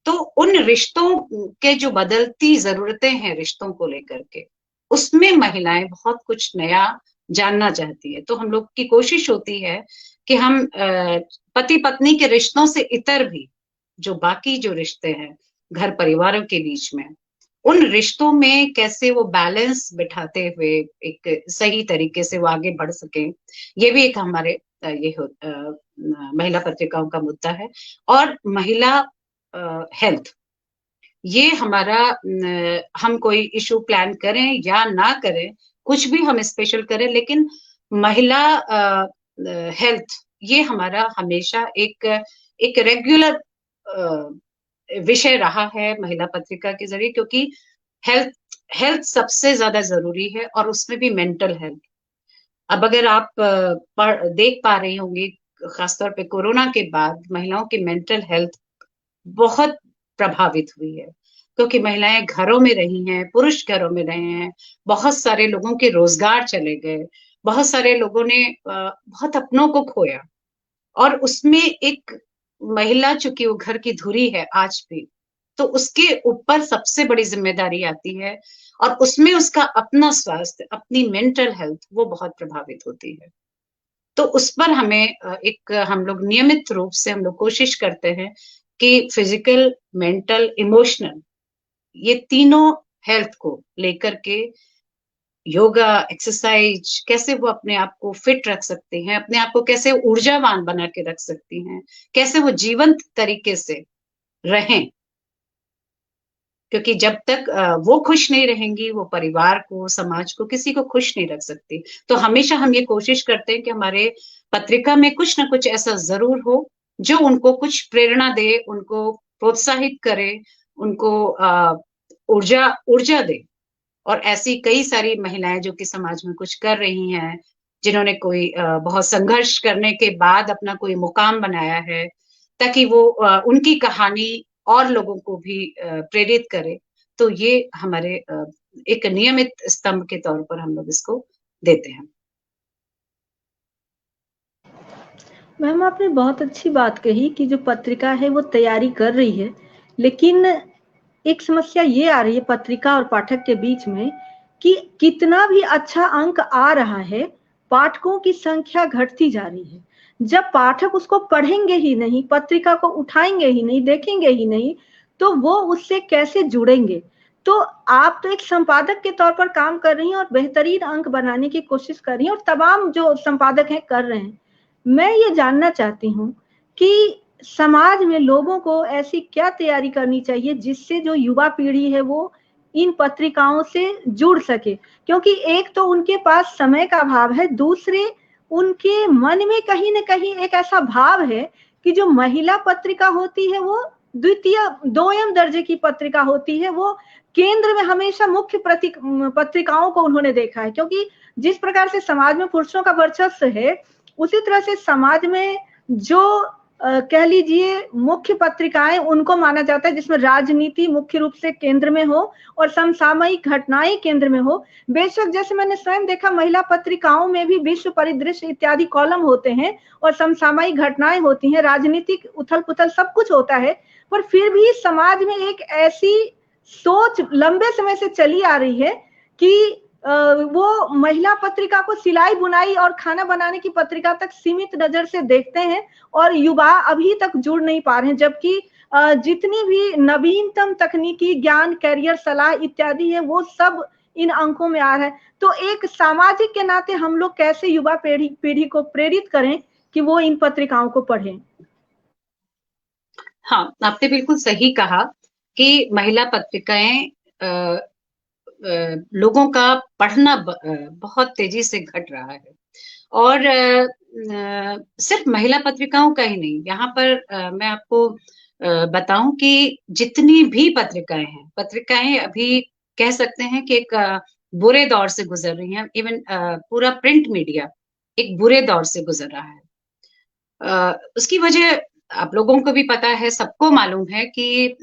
तो उन रिश्तों के जो बदलती जरूरतें हैं रिश्तों को लेकर के, उसमें महिलाएं बहुत कुछ नया जानना चाहती है। तो हम लोग की कोशिश होती है कि हम पति पत्नी के रिश्तों से इतर भी जो बाकी जो रिश्ते हैं घर परिवारों के बीच में, उन रिश्तों में कैसे वो बैलेंस बिठाते हुए एक सही तरीके से वो आगे बढ़ सके, ये भी एक हमारे महिला पत्रिकाओं का मुद्दा है। और महिला हेल्थ, ये हमारा हम कोई इशू प्लान करें या ना करें, कुछ भी हम स्पेशल करें, लेकिन महिला हेल्थ ये हमारा हमेशा एक रेगुलर विषय रहा है महिला पत्रिका के जरिए, क्योंकि हेल्थ हेल्थ सबसे ज्यादा जरूरी है, और उसमें भी मेंटल हेल्थ। अब अगर आप देख पा रही होंगी, खासतौर पे कोरोना के बाद महिलाओं की मेंटल हेल्थ बहुत प्रभावित हुई है, क्योंकि महिलाएं घरों में रही हैं, पुरुष घरों में रहे हैं, बहुत सारे लोगों के रोजगार चले गए, बहुत सारे लोगों ने बहुत अपनों को खोया, और उसमें एक महिला चूंकि वो घर की धुरी है आज भी, तो उसके ऊपर सबसे बड़ी जिम्मेदारी आती है, और उसमें उसका अपना स्वास्थ्य, अपनी मेंटल हेल्थ वो बहुत प्रभावित होती है। तो उस पर हमें हम लोग नियमित रूप से हम लोग कोशिश करते हैं कि फिजिकल, मेंटल, इमोशनल, ये तीनों हेल्थ को लेकर के योगा, एक्सरसाइज, कैसे वो अपने आप को फिट रख सकती हैं, अपने आप को कैसे ऊर्जावान बना के रख सकती हैं, कैसे वो जीवंत तरीके से रहें, क्योंकि जब तक वो खुश नहीं रहेंगी, वो परिवार को, समाज को, किसी को खुश नहीं रख सकती। तो हमेशा हम ये कोशिश करते हैं कि हमारे पत्रिका में कुछ ना कुछ ऐसा जरूर हो जो उनको कुछ प्रेरणा दे, उनको प्रोत्साहित करे, उनको ऊर्जा ऊर्जा दे। और ऐसी कई सारी महिलाएं जो कि समाज में कुछ कर रही हैं, जिन्होंने कोई बहुत संघर्ष करने के बाद अपना कोई मुकाम बनाया है, ताकि वो उनकी कहानी और लोगों को भी प्रेरित करे। तो ये हमारे एक नियमित स्तंभ के तौर पर हम लोग इसको देते हैं। मैम, आपने बहुत अच्छी बात कही कि जो पत्रिका है वो तैयारी कर रही है, लेकिन एक समस्या ये आ रही है पत्रिका और पाठक के बीच में कि कितना भी अच्छा अंक आ रहा है, पाठकों की संख्या घटती जा रही है। जब पाठक उसको पढ़ेंगे ही नहीं, पत्रिका को उठाएंगे ही नहीं, देखेंगे ही नहीं, तो वो उससे कैसे जुड़ेंगे। तो आप तो एक संपादक के तौर पर काम कर रही हैं और बेहतरीन अंक बनाने की कोशिश कर रही हैं, और तमाम जो संपादक हैं कर रहे हैं। मैं ये जानना चाहती हूँ कि समाज में लोगों को ऐसी क्या तैयारी करनी चाहिए जिससे जो युवा पीढ़ी है वो इन पत्रिकाओं से जुड़ सके, क्योंकि एक तो उनके पास समय का अभाव है, दूसरे उनके मन में कहीं ना कहीं एक ऐसा भाव है कि जो महिला पत्रिका होती है वो द्वितीय, दोयम दर्जे की पत्रिका होती है, वो केंद्र में हमेशा मुख्य पत्रिकाओं को उन्होंने देखा है। क्योंकि जिस प्रकार से समाज में पुरुषों का वर्चस्व है, उसी तरह से समाज में जो कह लीजिए मुख्य पत्रिकाएं उनको माना जाता है जिसमें राजनीति मुख्य रूप से केंद्र में हो और समसामयिक घटनाएं केंद्र में हो। बेशक जैसे मैंने स्वयं देखा, महिला पत्रिकाओं में भी विश्व परिदृश्य इत्यादि कॉलम होते हैं और समसामयिक घटनाएं होती हैं, राजनीतिक उथल पुथल सब कुछ होता है, पर फिर भी समाज में एक ऐसी सोच लंबे समय से चली आ रही है कि वो महिला पत्रिका को सिलाई बुनाई और खाना बनाने की पत्रिका तक सीमित नजर से देखते हैं, और युवा अभी तक जुड़ नहीं पा रहे हैं, जबकि जितनी भी नवीनतम तकनीकी ज्ञान, कैरियर सलाह इत्यादि है वो सब इन अंकों में आ रहा है। तो एक सामाजिक के नाते हम लोग कैसे युवा पीढ़ी को प्रेरित करें कि वो इन पत्रिकाओं को पढ़ें। हाँ, आपने बिल्कुल सही कहा कि महिला पत्रिकाएं लोगों का पढ़ना बहुत तेजी से घट रहा है। और सिर्फ महिला पत्रिकाओं का ही नहीं, यहाँ पर मैं आपको बताऊं कि जितनी भी पत्रिकाएं अभी कह सकते हैं कि एक बुरे दौर से गुजर रही हैं। इवन पूरा प्रिंट मीडिया एक बुरे दौर से गुजर रहा है। उसकी वजह आप लोगों को भी पता है, सबको मालूम है कि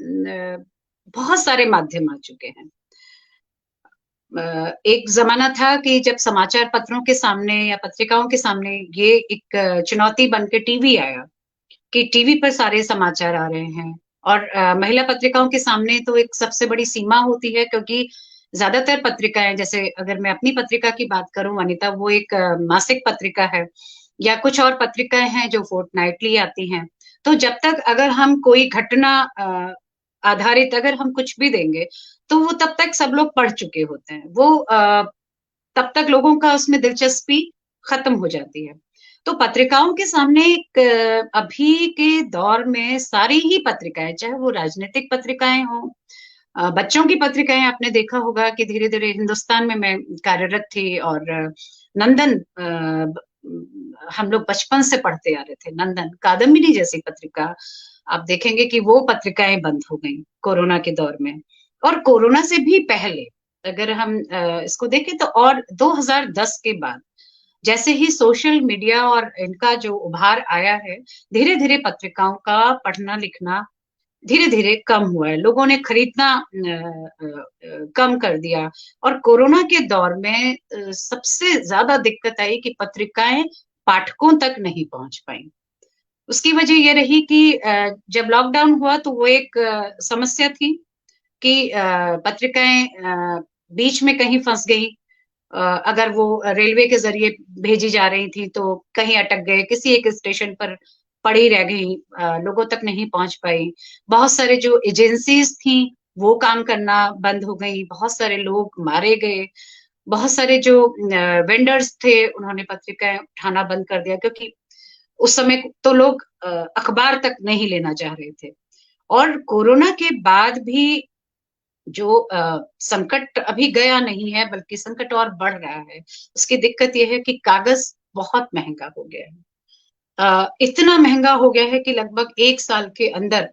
बहुत सारे माध्यम आ चुके हैं। एक जमाना था कि जब समाचार पत्रों के सामने या पत्रिकाओं के सामने ये एक चुनौती बन के टीवी आया, कि टीवी पर सारे समाचार आ रहे हैं, और महिला पत्रिकाओं के सामने तो एक सबसे बड़ी सीमा होती है, क्योंकि ज्यादातर पत्रिकाएं, जैसे अगर मैं अपनी पत्रिका की बात करूं अनीता, वो एक मासिक पत्रिका है, या कुछ और पत्रिकाएं हैं जो फोर्टनाइटली आती हैं। तो जब तक अगर हम कोई घटना आधारित अगर हम कुछ भी देंगे, तो वो तब तक सब लोग पढ़ चुके होते हैं, वो तब तक लोगों का उसमें दिलचस्पी खत्म हो जाती है। तो पत्रिकाओं के सामने एक अभी के दौर में सारी ही पत्रिकाएं, चाहे वो राजनीतिक पत्रिकाएं हों, बच्चों की पत्रिकाएं, आपने देखा होगा कि धीरे धीरे हिंदुस्तान में मैं कार्यरत थी, और नंदन, हम लोग बचपन से पढ़ते आ रहे थे, नंदन कादम्बिनी जैसी पत्रिका, आप देखेंगे कि वो पत्रिकाएं बंद हो गई कोरोना के दौर में। और कोरोना से भी पहले अगर हम इसको देखें तो, और 2010 के बाद जैसे ही सोशल मीडिया और इनका जो उभार आया है, धीरे धीरे पत्रिकाओं का पढ़ना लिखना धीरे धीरे कम हुआ है, लोगों ने खरीदना कम कर दिया। और कोरोना के दौर में सबसे ज्यादा दिक्कत आई कि पत्रिकाएं पाठकों तक नहीं पहुंच पाई। उसकी वजह यह रही कि जब लॉकडाउन हुआ तो वो एक समस्या थी कि पत्रिकाएं बीच में कहीं फंस गई। अगर वो रेलवे के जरिए भेजी जा रही थी तो कहीं अटक गए, किसी एक स्टेशन पर पड़ी रह गई, लोगों तक नहीं पहुंच पाई। बहुत सारे जो एजेंसीज थी वो काम करना बंद हो गई, बहुत सारे लोग मारे गए, बहुत सारे जो वेंडर्स थे उन्होंने पत्रिकाएं उठाना बंद कर दिया, क्योंकि उस समय तो लोग अखबार तक नहीं लेना चाह रहे थे। और कोरोना के बाद भी जो संकट अभी गया नहीं है, बल्कि संकट और बढ़ रहा है, उसकी दिक्कत यह है कि कागज बहुत महंगा हो गया है। इतना महंगा हो गया है कि लगभग एक साल के अंदर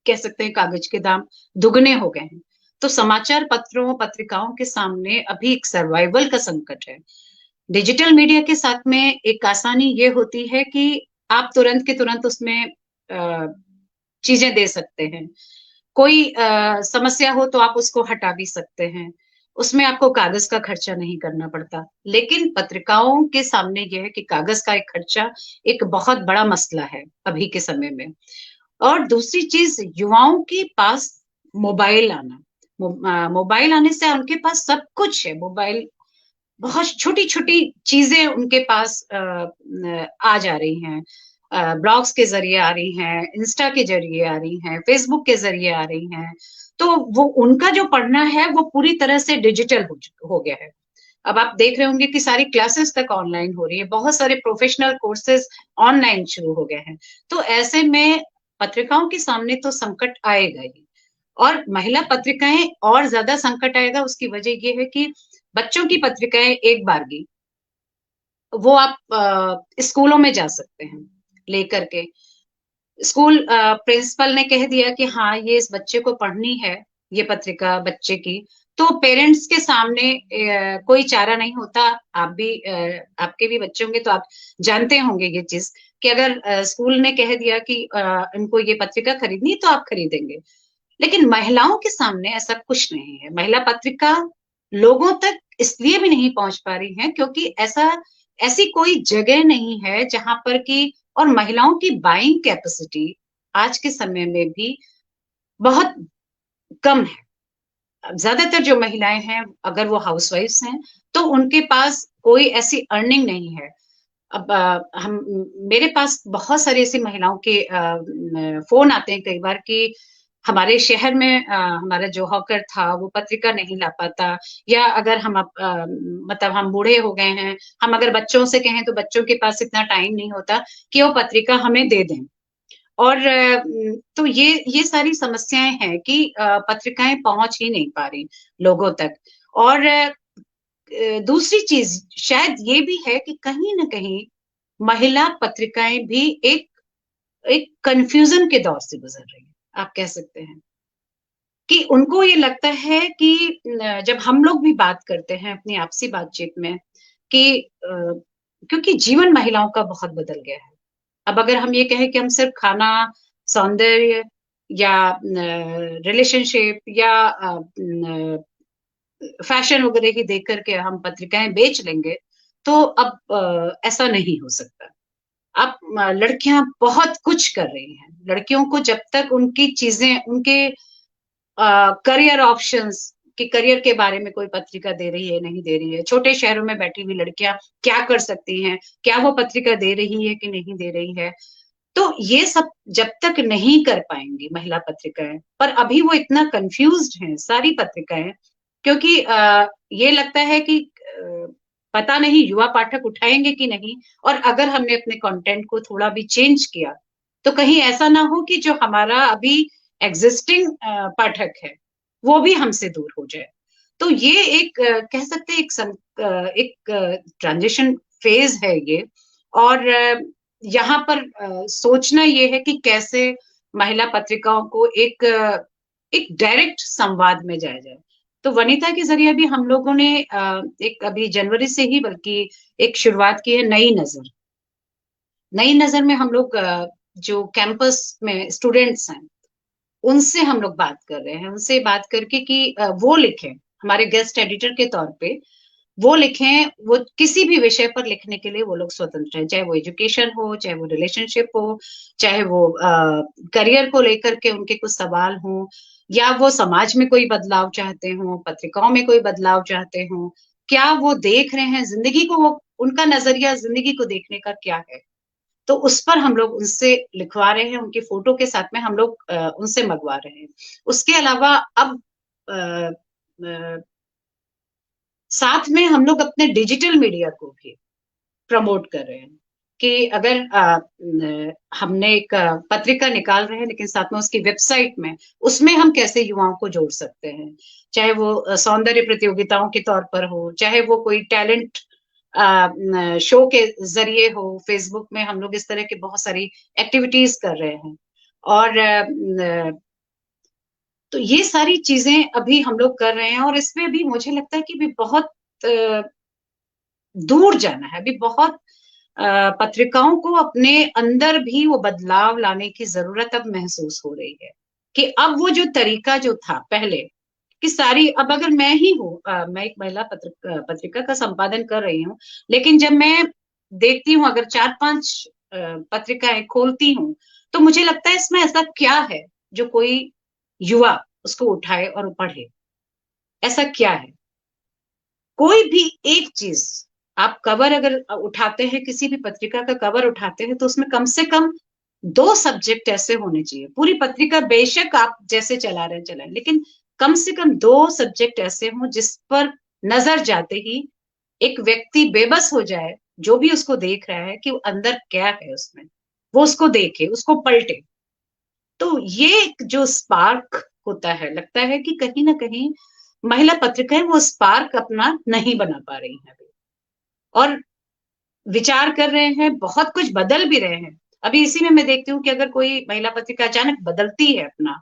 कह सकते हैं कागज के दाम दुगने हो गए हैं। तो समाचार पत्रों पत्रिकाओं के सामने अभी एक सर्वाइवल का संकट है। डिजिटल मीडिया के साथ में एक आसानी ये होती है कि आप तुरंत के तुरंत उसमें चीजें दे सकते हैं। कोई समस्या हो तो आप उसको हटा भी सकते हैं, उसमें आपको कागज का खर्चा नहीं करना पड़ता। लेकिन पत्रिकाओं के सामने यह है कि कागज का एक खर्चा एक बहुत बड़ा मसला है अभी के समय में। और दूसरी चीज, युवाओं के पास मोबाइल आना, मोबाइल आने से उनके पास सब कुछ है। मोबाइल, बहुत छोटी छोटी चीजें उनके पास आ जा रही हैं, ब्लॉग्स के जरिए आ रही हैं, इंस्टा के जरिए आ रही हैं, फेसबुक के जरिए आ रही हैं। तो वो उनका जो पढ़ना है वो पूरी तरह से डिजिटल हो गया है। अब आप देख रहे होंगे कि सारी क्लासेस तक ऑनलाइन हो रही है, बहुत सारे प्रोफेशनल कोर्सेज ऑनलाइन शुरू हो गए हैं। तो ऐसे में पत्रिकाओं के सामने तो संकट आएगा ही, और महिला पत्रिकाएं और ज्यादा संकट आएगा। उसकी वजह ये है कि बच्चों की पत्रिकाएं एक बारगी वो आप स्कूलों में जा सकते हैं लेकर के। स्कूल प्रिंसिपल ने कह दिया कि हाँ ये इस बच्चे को पढ़नी है, ये पत्रिका बच्चे की, तो पेरेंट्स के सामने कोई चारा नहीं होता। आप भी आपके भी बच्चे होंगे तो आप जानते होंगे ये चीज, कि अगर स्कूल ने कह दिया कि इनको ये पत्रिका खरीदनी तो आप खरीदेंगे। लेकिन महिलाओं के सामने ऐसा कुछ नहीं है। महिला पत्रिका लोगों तक इसलिए भी नहीं पहुंच पा रही है क्योंकि ऐसी कोई जगह नहीं है जहां पर कि, और महिलाओं की बाइंग कैपेसिटी आज के समय में भी बहुत कम है। ज्यादातर जो महिलाएं हैं, अगर वो हाउसवाइफ्स हैं, तो उनके पास कोई ऐसी अर्निंग नहीं है। अब हम मेरे पास बहुत सारी ऐसी महिलाओं के फोन आते हैं कई बार कि हमारे शहर में हमारा जो हॉकर था वो पत्रिका नहीं ला पाता, या अगर मतलब हम बूढ़े हो गए हैं, हम अगर बच्चों से कहें तो बच्चों के पास इतना टाइम नहीं होता कि वो पत्रिका हमें दे दें। और तो ये सारी समस्याएं हैं कि पत्रिकाएं पहुंच ही नहीं पा रही लोगों तक। और दूसरी चीज शायद ये भी है कि कहीं ना कहीं महिला पत्रिकाएं भी एक कंफ्यूजन के दौर से गुजर रही है, आप कह सकते हैं। कि उनको ये लगता है कि जब हम लोग भी बात करते हैं अपनी आपसी बातचीत में कि क्योंकि जीवन महिलाओं का बहुत बदल गया है। अब अगर हम ये कहें कि हम सिर्फ खाना, सौंदर्य, या रिलेशनशिप, या फैशन वगैरह ही देख करके हम पत्रिकाएं बेच लेंगे, तो अब ऐसा नहीं हो सकता। अब लड़कियां बहुत कुछ कर रही हैं। लड़कियों को जब तक उनकी चीजें, उनके करियर ऑप्शंस, कि करियर के बारे में कोई पत्रिका दे रही है नहीं दे रही है, छोटे शहरों में बैठी हुई लड़कियां क्या कर सकती हैं, क्या वो पत्रिका दे रही है कि नहीं दे रही है, तो ये सब जब तक नहीं कर पाएंगी महिला पत्रिकाएं, पर अभी वो इतना कंफ्यूज्ड हैं सारी पत्रिकाएं, क्योंकि ये लगता है कि पता नहीं युवा पाठक उठाएंगे कि नहीं, और अगर हमने अपने कंटेंट को थोड़ा भी चेंज किया तो कहीं ऐसा ना हो कि जो हमारा अभी एग्जिस्टिंग पाठक है वो भी हमसे दूर हो जाए। तो ये एक कह सकते हैं एक ट्रांजिशन फेज है ये। और यहाँ पर सोचना ये है कि कैसे महिला पत्रिकाओं को एक डायरेक्ट संवाद में जाया जाए। तो वनिता के जरिए भी हम लोगों ने एक अभी जनवरी से ही बल्कि एक शुरुआत की है नई नजर। नई नजर में हम लोग जो कैंपस में स्टूडेंट्स हैं उनसे हम लोग बात कर रहे हैं, उनसे बात करके कि वो लिखें हमारे गेस्ट एडिटर के तौर पे, वो लिखें, वो किसी भी विषय पर लिखने के लिए वो लोग स्वतंत्र हैं, चाहे वो एजुकेशन हो, चाहे वो रिलेशनशिप हो, चाहे वो करियर को लेकर के उनके कुछ सवाल हो, या वो समाज में कोई बदलाव चाहते हो, पत्रिकाओं में कोई बदलाव चाहते हो, क्या वो देख रहे हैं जिंदगी को, वो उनका नजरिया जिंदगी को देखने का क्या है, तो उस पर हम लोग उनसे लिखवा रहे हैं, उनकी फोटो के साथ में हम लोग उनसे मंगवा रहे हैं। उसके अलावा अब अ, अ, साथ में हम लोग अपने डिजिटल मीडिया को भी प्रमोट कर रहे हैं कि अगर हमने एक पत्रिका निकाल रहे हैं लेकिन साथ में उसकी वेबसाइट में उसमें हम कैसे युवाओं को जोड़ सकते हैं, चाहे वो सौंदर्य प्रतियोगिताओं के तौर पर हो, चाहे वो कोई टैलेंट शो के जरिए हो। फेसबुक में हम लोग इस तरह की बहुत सारी एक्टिविटीज कर रहे हैं। और तो ये सारी चीजें अभी हम लोग कर रहे हैं, और इसमें भी मुझे लगता है कि भी बहुत दूर जाना है, अभी बहुत पत्रिकाओं को अपने अंदर भी वो बदलाव लाने की जरूरत अब महसूस हो रही है कि अब वो जो तरीका जो था पहले कि सारी, अब अगर मैं ही हूँ, मैं एक महिला पत्रिका का संपादन कर रही हूँ, लेकिन जब मैं देखती हूँ अगर 4-5 पत्रिकाएं खोलती हूँ तो मुझे लगता है इसमें ऐसा क्या है जो कोई युवा उसको उठाए और पढ़े, ऐसा क्या है। कोई भी एक चीज, आप कवर अगर उठाते हैं, किसी भी पत्रिका का कवर उठाते हैं तो उसमें कम से कम 2 सब्जेक्ट ऐसे होने चाहिए। पूरी पत्रिका बेशक आप जैसे चला रहे हैं चलाएं, लेकिन कम से कम 2 सब्जेक्ट ऐसे हों जिस पर नजर जाते ही एक व्यक्ति बेबस हो जाए, जो भी उसको देख रहा है, कि अंदर क्या है उसमें, वो उसको देखे, उसको पलटे। तो ये एक जो स्पार्क होता है, लगता है कि कहीं ना कहीं महिला पत्रिकाएं वो स्पार्क अपना नहीं बना पा रही हैं अभी, और विचार कर रहे हैं, बहुत कुछ बदल भी रहे हैं। अभी इसी में मैं देखती हूँ कि अगर कोई महिला पत्रिका अचानक बदलती है अपना,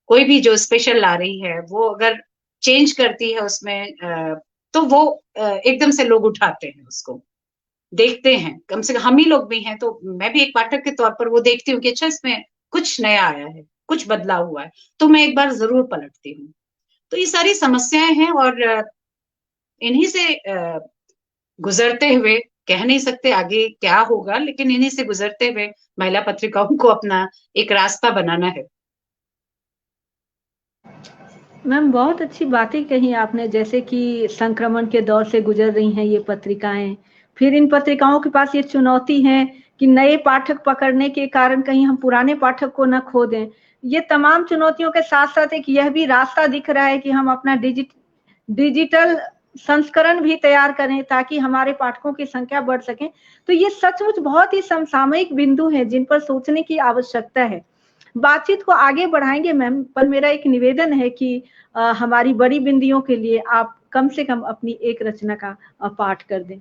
कोई भी जो स्पेशल ला रही है वो अगर चेंज करती है उसमें, तो वो एकदम से लोग उठाते हैं उसको, देखते हैं, कम से कम हम ही लोग भी हैं तो मैं भी एक पाठक के तौर पर वो देखती हूँ कि अच्छा इसमें कुछ नया आया है, कुछ बदलाव हुआ है, तो मैं एक बार जरूर पलटती हूँ। तो ये सारी समस्याएं हैं, और इन्हीं से गुजरते हुए, कह नहीं सकते आगे क्या होगा, लेकिन इन्हीं से गुजरते हुए महिला पत्रिकाओं को अपना एक रास्ता बनाना है। मैम बहुत अच्छी बातें कही आपने, जैसे कि संक्रमण के दौर से गुजर रही हैं ये पत्रिकाएं, फिर इन पत्रिकाओं के पास ये चुनौती है कि नए पाठक पकड़ने के कारण कहीं हम पुराने पाठक को न खो दें। ये तमाम चुनौतियों के साथ साथ एक यह भी रास्ता दिख रहा है कि हम अपना डिजिटल संस्करण भी तैयार करें ताकि हमारे पाठकों की संख्या बढ़ सके। तो ये सचमुच बहुत ही समसामयिक बिंदु हैं जिन पर सोचने की आवश्यकता है। बातचीत को आगे बढ़ाएंगे मैम, पर मेरा एक निवेदन है कि हमारी बड़ी बिंदियों के लिए आप कम से कम अपनी एक रचना का पाठ कर दें।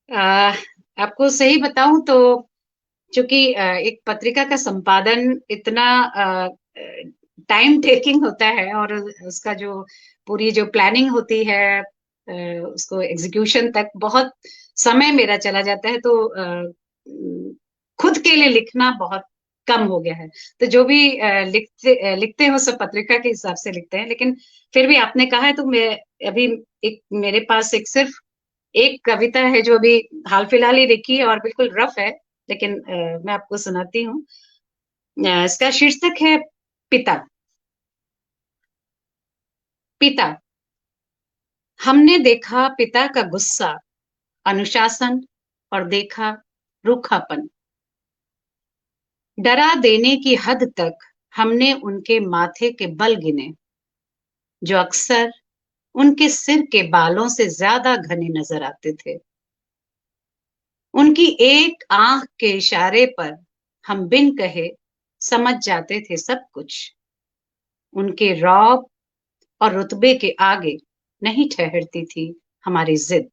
आपको सही बताऊं तो चूंकि एक पत्रिका का संपादन इतना टाइम टेकिंग होता है, और उसका जो पूरी जो प्लानिंग होती है, उसको एग्जीक्यूशन तक बहुत समय मेरा चला जाता है, तो खुद के लिए लिखना बहुत कम हो गया है। तो जो भी लिखते हो सब पत्रिका के हिसाब से लिखते हैं, लेकिन फिर भी आपने कहा है तो मैं अभी एक मेरे पास एक सिर्फ एक कविता है जो अभी हाल फिलहाल ही लिखी है और बिल्कुल रफ है, लेकिन मैं आपको सुनाती हूँ। इसका शीर्षक है पिता। पिता, हमने देखा पिता का गुस्सा, अनुशासन और देखा रूखापन। डरा देने की हद तक हमने उनके माथे के बल गिने, जो अक्सर उनके सिर के बालों से ज्यादा घने नजर आते थे। उनकी एक आंख के इशारे पर हम बिन कहे समझ जाते थे सब कुछ। उनके रौब और रुतबे के आगे नहीं ठहरती थी हमारी जिद।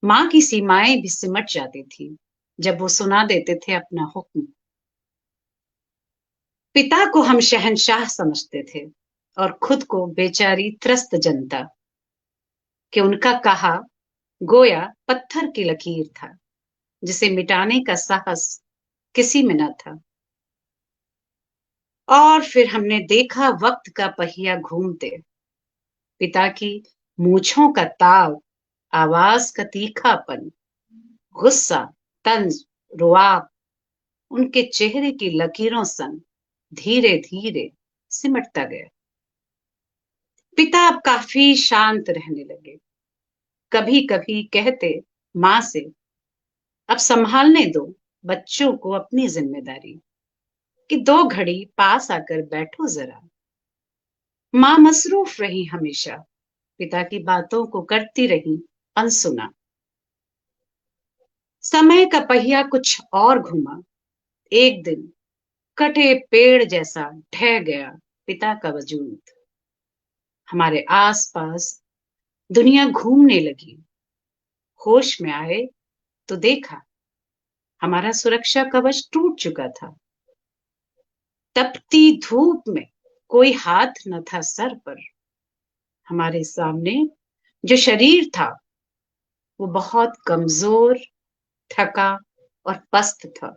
माँ की सीमाएं भी सिमट जाती थी जब वो सुना देते थे अपना हुक्म। पिता को हम शहंशाह समझते थे और खुद को बेचारी त्रस्त जनता, कि उनका कहा गोया पत्थर की लकीर था जिसे मिटाने का साहस किसी में न था। और फिर हमने देखा वक्त का पहिया घूमते, पिता की मूंछों का ताव, आवाज का तीखापन, गुस्सा, तंज, रुआब उनके चेहरे की लकीरों संग धीरे धीरे सिमटता गया। पिता अब काफी शांत रहने लगे। कभी कभी कहते माँ से, अब संभालने दो बच्चों को अपनी जिम्मेदारी, कि 2 घड़ी पास आकर बैठो जरा। माँ मसरूफ रही हमेशा, पिता की बातों को करती रही अनसुना। समय का पहिया कुछ और घुमा। एक दिन कटे पेड़ जैसा ढह गया पिता का वजूद। हमारे आसपास दुनिया घूमने लगी। होश में आए तो देखा हमारा सुरक्षा कवच टूट चुका था। तपती धूप में कोई हाथ न था सर पर। हमारे सामने जो शरीर था वो बहुत कमजोर, थका और पस्त था।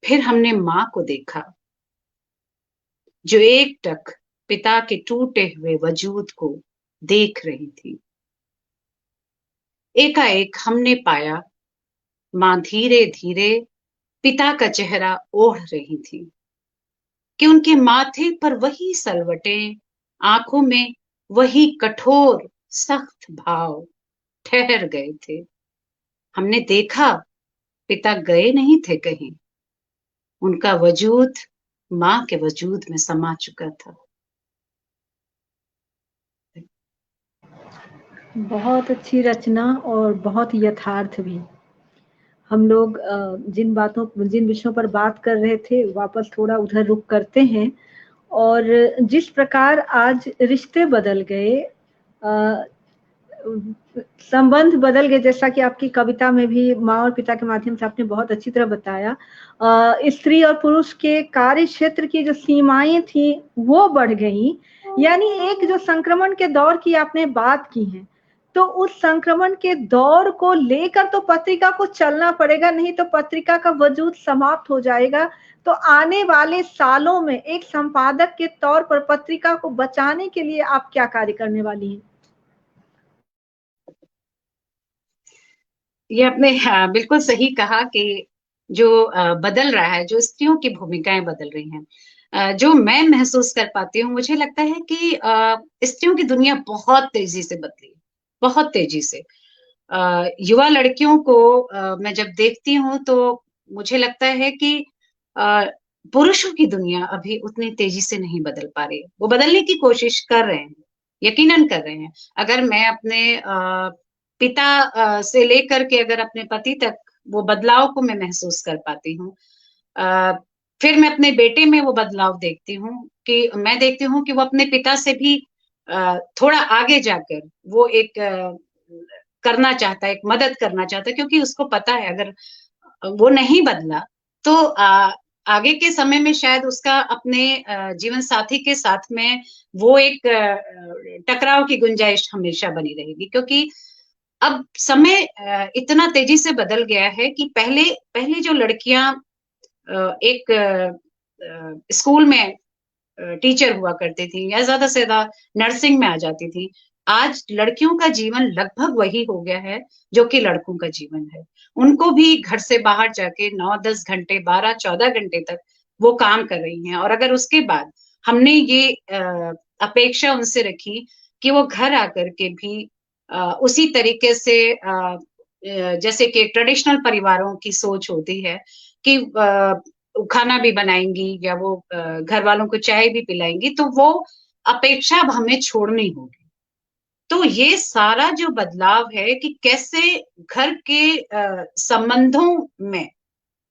फिर हमने माँ को देखा, जो एकटक पिता के टूटे हुए वजूद को देख रही थी। एकाएक हमने पाया माँ धीरे धीरे पिता का चेहरा ओढ़ रही थी, कि उनके माथे पर वही सलवटे, आंखों में वही कठोर सख्त भाव ठहर गए थे। हमने देखा पिता गए नहीं थे कहीं, उनका वजूद माँ के वजूद में समा चुका था। बहुत अच्छी रचना और बहुत यथार्थ भी। हम लोग जिन विषयों पर बात कर रहे थे वापस थोड़ा उधर रुक करते हैं। और जिस प्रकार आज रिश्ते बदल गए, संबंध बदल गए, जैसा कि आपकी कविता में भी माँ और पिता के माध्यम से आपने बहुत अच्छी तरह बताया। स्त्री और पुरुष के कार्य क्षेत्र की जो सीमाएं थी वो बढ़ गई। यानी एक जो संक्रमण के दौर की आपने बात की है, तो उस संक्रमण के दौर को लेकर तो पत्रिका को चलना पड़ेगा, नहीं तो पत्रिका का वजूद समाप्त हो जाएगा। तो आने वाले सालों में एक संपादक के तौर पर पत्रिका को बचाने के लिए आप क्या कार्य करने वाली हैं? ये आपने बिल्कुल सही कहा कि जो बदल रहा है, जो स्त्रियों की भूमिकाएं बदल रही हैं, जो मैं महसूस कर पाती हूँ, मुझे लगता है कि स्त्रियों की दुनिया बहुत तेजी से बदली, बहुत तेजी से। युवा लड़कियों को मैं जब देखती हूँ तो मुझे लगता है कि अ, पुरुषों की दुनिया अभी उतनी तेजी से नहीं बदल पा रही। वो बदलने की कोशिश कर रहे हैं, यकीनन कर रहे हैं। अगर मैं अपने पिता से लेकर के अगर अपने पति तक वो बदलाव को मैं महसूस कर पाती हूँ। फिर मैं अपने बेटे में वो बदलाव देखती हूँ, कि मैं देखती हूँ कि वो अपने पिता से भी थोड़ा आगे जाकर वो एक करना चाहता है, एक मदद करना चाहता है, क्योंकि उसको पता है अगर वो नहीं बदला तो आगे के समय में शायद उसका अपने जीवन साथी के साथ में वो एक टकराव की गुंजाइश हमेशा बनी रहेगी। क्योंकि अब समय इतना तेजी से बदल गया है कि पहले पहले जो लड़कियां एक स्कूल में टीचर हुआ करती थी या ज्यादा से ज्यादा नर्सिंग में आ जाती थी, आज लड़कियों का जीवन लगभग वही हो गया है जो कि लड़कों का जीवन है। उनको भी घर से बाहर जाके 9-10 घंटे, 12-14 घंटे तक वो काम कर रही हैं। और अगर उसके बाद हमने ये अपेक्षा उनसे रखी कि वो घर आकर के भी उसी तरीके से जैसे कि ट्रेडिशनल परिवारों की सोच होती है कि खाना भी बनाएंगी या वो घर वालों को चाय भी पिलाएंगी, तो वो अपेक्षा अब हमें छोड़नी होगी। तो ये सारा जो बदलाव है कि कैसे घर के संबंधों में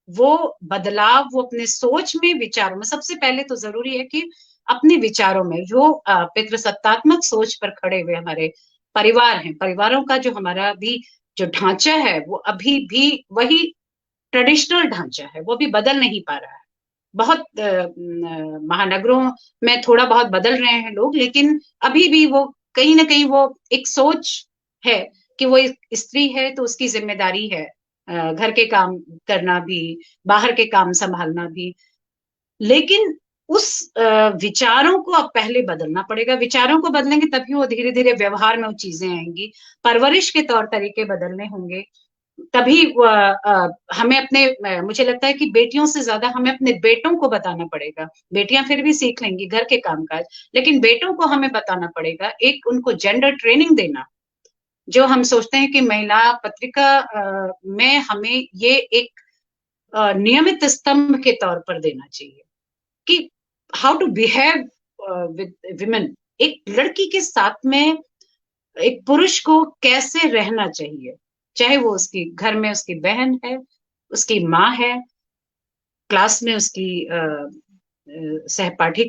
वो बदलाव, वो अपने सोच में, विचारों में, सबसे पहले तो जरूरी है कि अपने विचारों में जो पितृसत्तात्मक सोच पर खड़े हुए हमारे परिवार हैं, परिवारों का जो हमारा भी जो ढांचा है वो अभी भी वही ट्रेडिशनल ढांचा है, वो भी बदल नहीं पा रहा है। बहुत महानगरों में थोड़ा बहुत बदल रहे हैं लोग, लेकिन अभी भी वो कहीं ना कहीं वो एक सोच है कि वो एक स्त्री है तो उसकी जिम्मेदारी है घर के काम करना भी, बाहर के काम संभालना भी। लेकिन उस विचारों को अब पहले बदलना पड़ेगा। विचारों को बदलेंगे तभी वो धीरे धीरे व्यवहार में वो चीजें आएंगी। परवरिश के तौर तरीके बदलने होंगे तभी हमें अपने मुझे लगता है कि बेटियों से ज्यादा हमें अपने बेटों को बताना पड़ेगा। बेटियां फिर भी सीख लेंगी घर के कामकाज, लेकिन बेटों को हमें बताना पड़ेगा, एक उनको जेंडर ट्रेनिंग देना। जो हम सोचते हैं कि महिला पत्रिका में हमें ये एक नियमित स्तंभ के तौर पर देना चाहिए कि how to behave with women. एक लड़की के साथ में एक पुरुष को कैसे रहना चाहिए, चाहे वो उसकी घर में उसकी बहन है, उसकी माँ है, क्लास में उसकी सहपाठी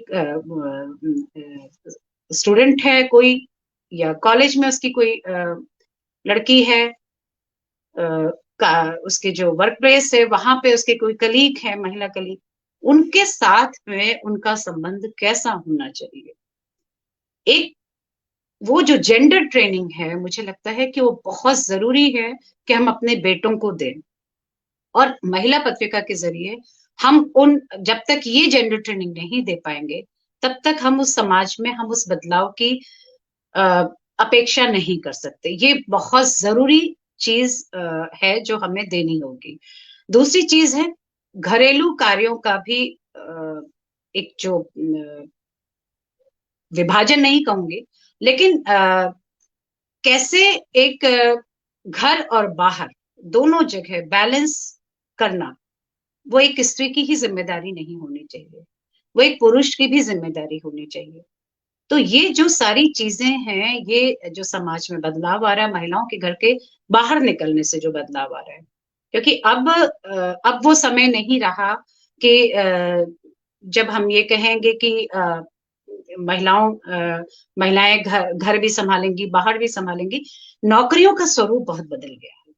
स्टूडेंट है कोई, या कॉलेज में उसकी कोई लड़की है, उसके जो वर्क प्लेस है वहां पे उसके कोई कलीग है, महिला कलीग, उनके साथ में उनका संबंध कैसा होना चाहिए। एक वो जो जेंडर ट्रेनिंग है, मुझे लगता है कि वो बहुत जरूरी है कि हम अपने बेटों को दें। और महिला पत्रिका के जरिए हम उन, जब तक ये जेंडर ट्रेनिंग नहीं दे पाएंगे तब तक हम उस समाज में हम उस बदलाव की अपेक्षा नहीं कर सकते। ये बहुत जरूरी चीज है जो हमें देनी होगी। दूसरी चीज है घरेलू कार्यों का भी एक जो विभाजन नहीं कहूंगी, लेकिन कैसे एक घर और बाहर दोनों जगह बैलेंस करना, वो एक स्त्री की ही जिम्मेदारी नहीं होनी चाहिए, वो एक पुरुष की भी जिम्मेदारी होनी चाहिए। तो ये जो सारी चीजें हैं, ये जो समाज में बदलाव आ रहा है, महिलाओं के घर के बाहर निकलने से जो बदलाव आ रहा है, क्योंकि अब वो समय नहीं रहा कि जब हम ये कहेंगे कि महिलाएं घर भी संभालेंगी, बाहर भी संभालेंगी। नौकरियों का स्वरूप बहुत बदल गया है।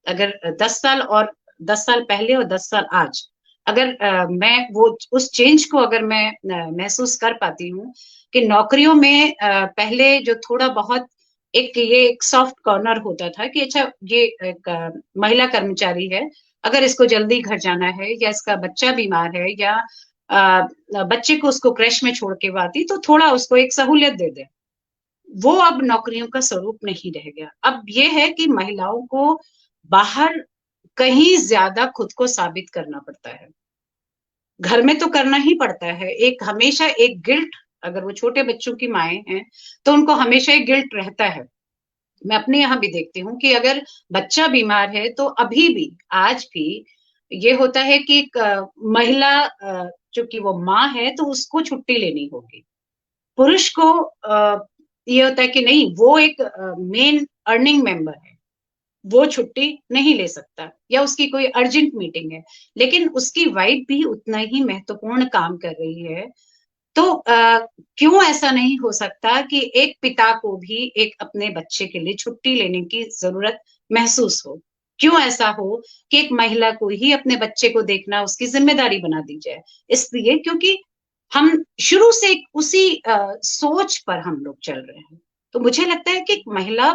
अगर 10 साल और 10 साल पहले और 10 साल आज, अगर मैं वो उस चेंज को अगर मैं महसूस कर पाती हूँ कि नौकरियों में पहले जो थोड़ा बहुत एक सॉफ्ट कॉर्नर होता था कि अच्छा ये एक महिला कर्मचारी है, अगर इसको जल्दी घर जाना है या इसका बच्चा बीमार है या बच्चे को उसको क्रैश में छोड़ के आती, तो थोड़ा उसको एक सहूलियत दे दे। वो अब नौकरियों का स्वरूप नहीं रह गया। अब ये है कि महिलाओं को बाहर कहीं ज्यादा खुद को साबित करना पड़ता है। घर में तो करना ही पड़ता है, एक हमेशा एक गिल्ट, अगर वो छोटे बच्चों की माएं हैं तो उनको हमेशा एक गिल्ट रहता है। मैं अपने यहाँ भी देखती हूँ कि अगर बच्चा बीमार है तो अभी भी आज भी ये होता है कि एक महिला चूंकि वो माँ है तो उसको छुट्टी लेनी होगी। पुरुष को ये होता है कि नहीं, वो एक मेन अर्निंग मेंबर है, वो छुट्टी नहीं ले सकता, या उसकी कोई अर्जेंट मीटिंग है, लेकिन उसकी वाइफ भी उतना ही महत्वपूर्ण काम कर रही है। तो क्यों ऐसा नहीं हो सकता कि एक पिता को भी एक अपने बच्चे के लिए छुट्टी लेने की जरूरत महसूस हो? क्यों ऐसा हो कि एक महिला को ही अपने बच्चे को देखना उसकी जिम्मेदारी बना दी जाए? इसलिए क्योंकि हम शुरू से उसी सोच पर हम लोग चल रहे हैं। तो मुझे लगता है कि महिला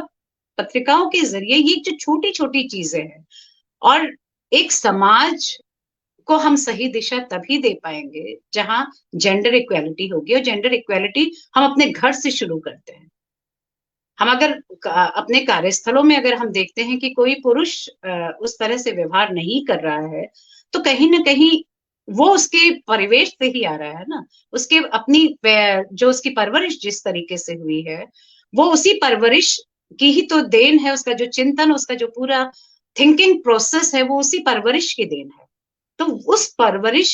पत्रिकाओं के जरिए ये जो छोटी छोटी चीजें हैं, और एक समाज को हम सही दिशा तभी दे पाएंगे जहां जेंडर इक्वेलिटी होगी, और जेंडर इक्वेलिटी हम अपने घर से शुरू करते हैं। हम अगर अपने कार्यस्थलों में अगर हम देखते हैं कि कोई पुरुष उस तरह से व्यवहार नहीं कर रहा है, तो कहीं ना कहीं वो उसके परिवेश से ही आ रहा है ना, उसके अपनी जो उसकी परवरिश जिस तरीके से हुई है वो उसी परवरिश की ही तो देन है, उसका जो चिंतन, उसका जो पूरा थिंकिंग प्रोसेस है, वो उसी परवरिश की देन है। तो उस परवरिश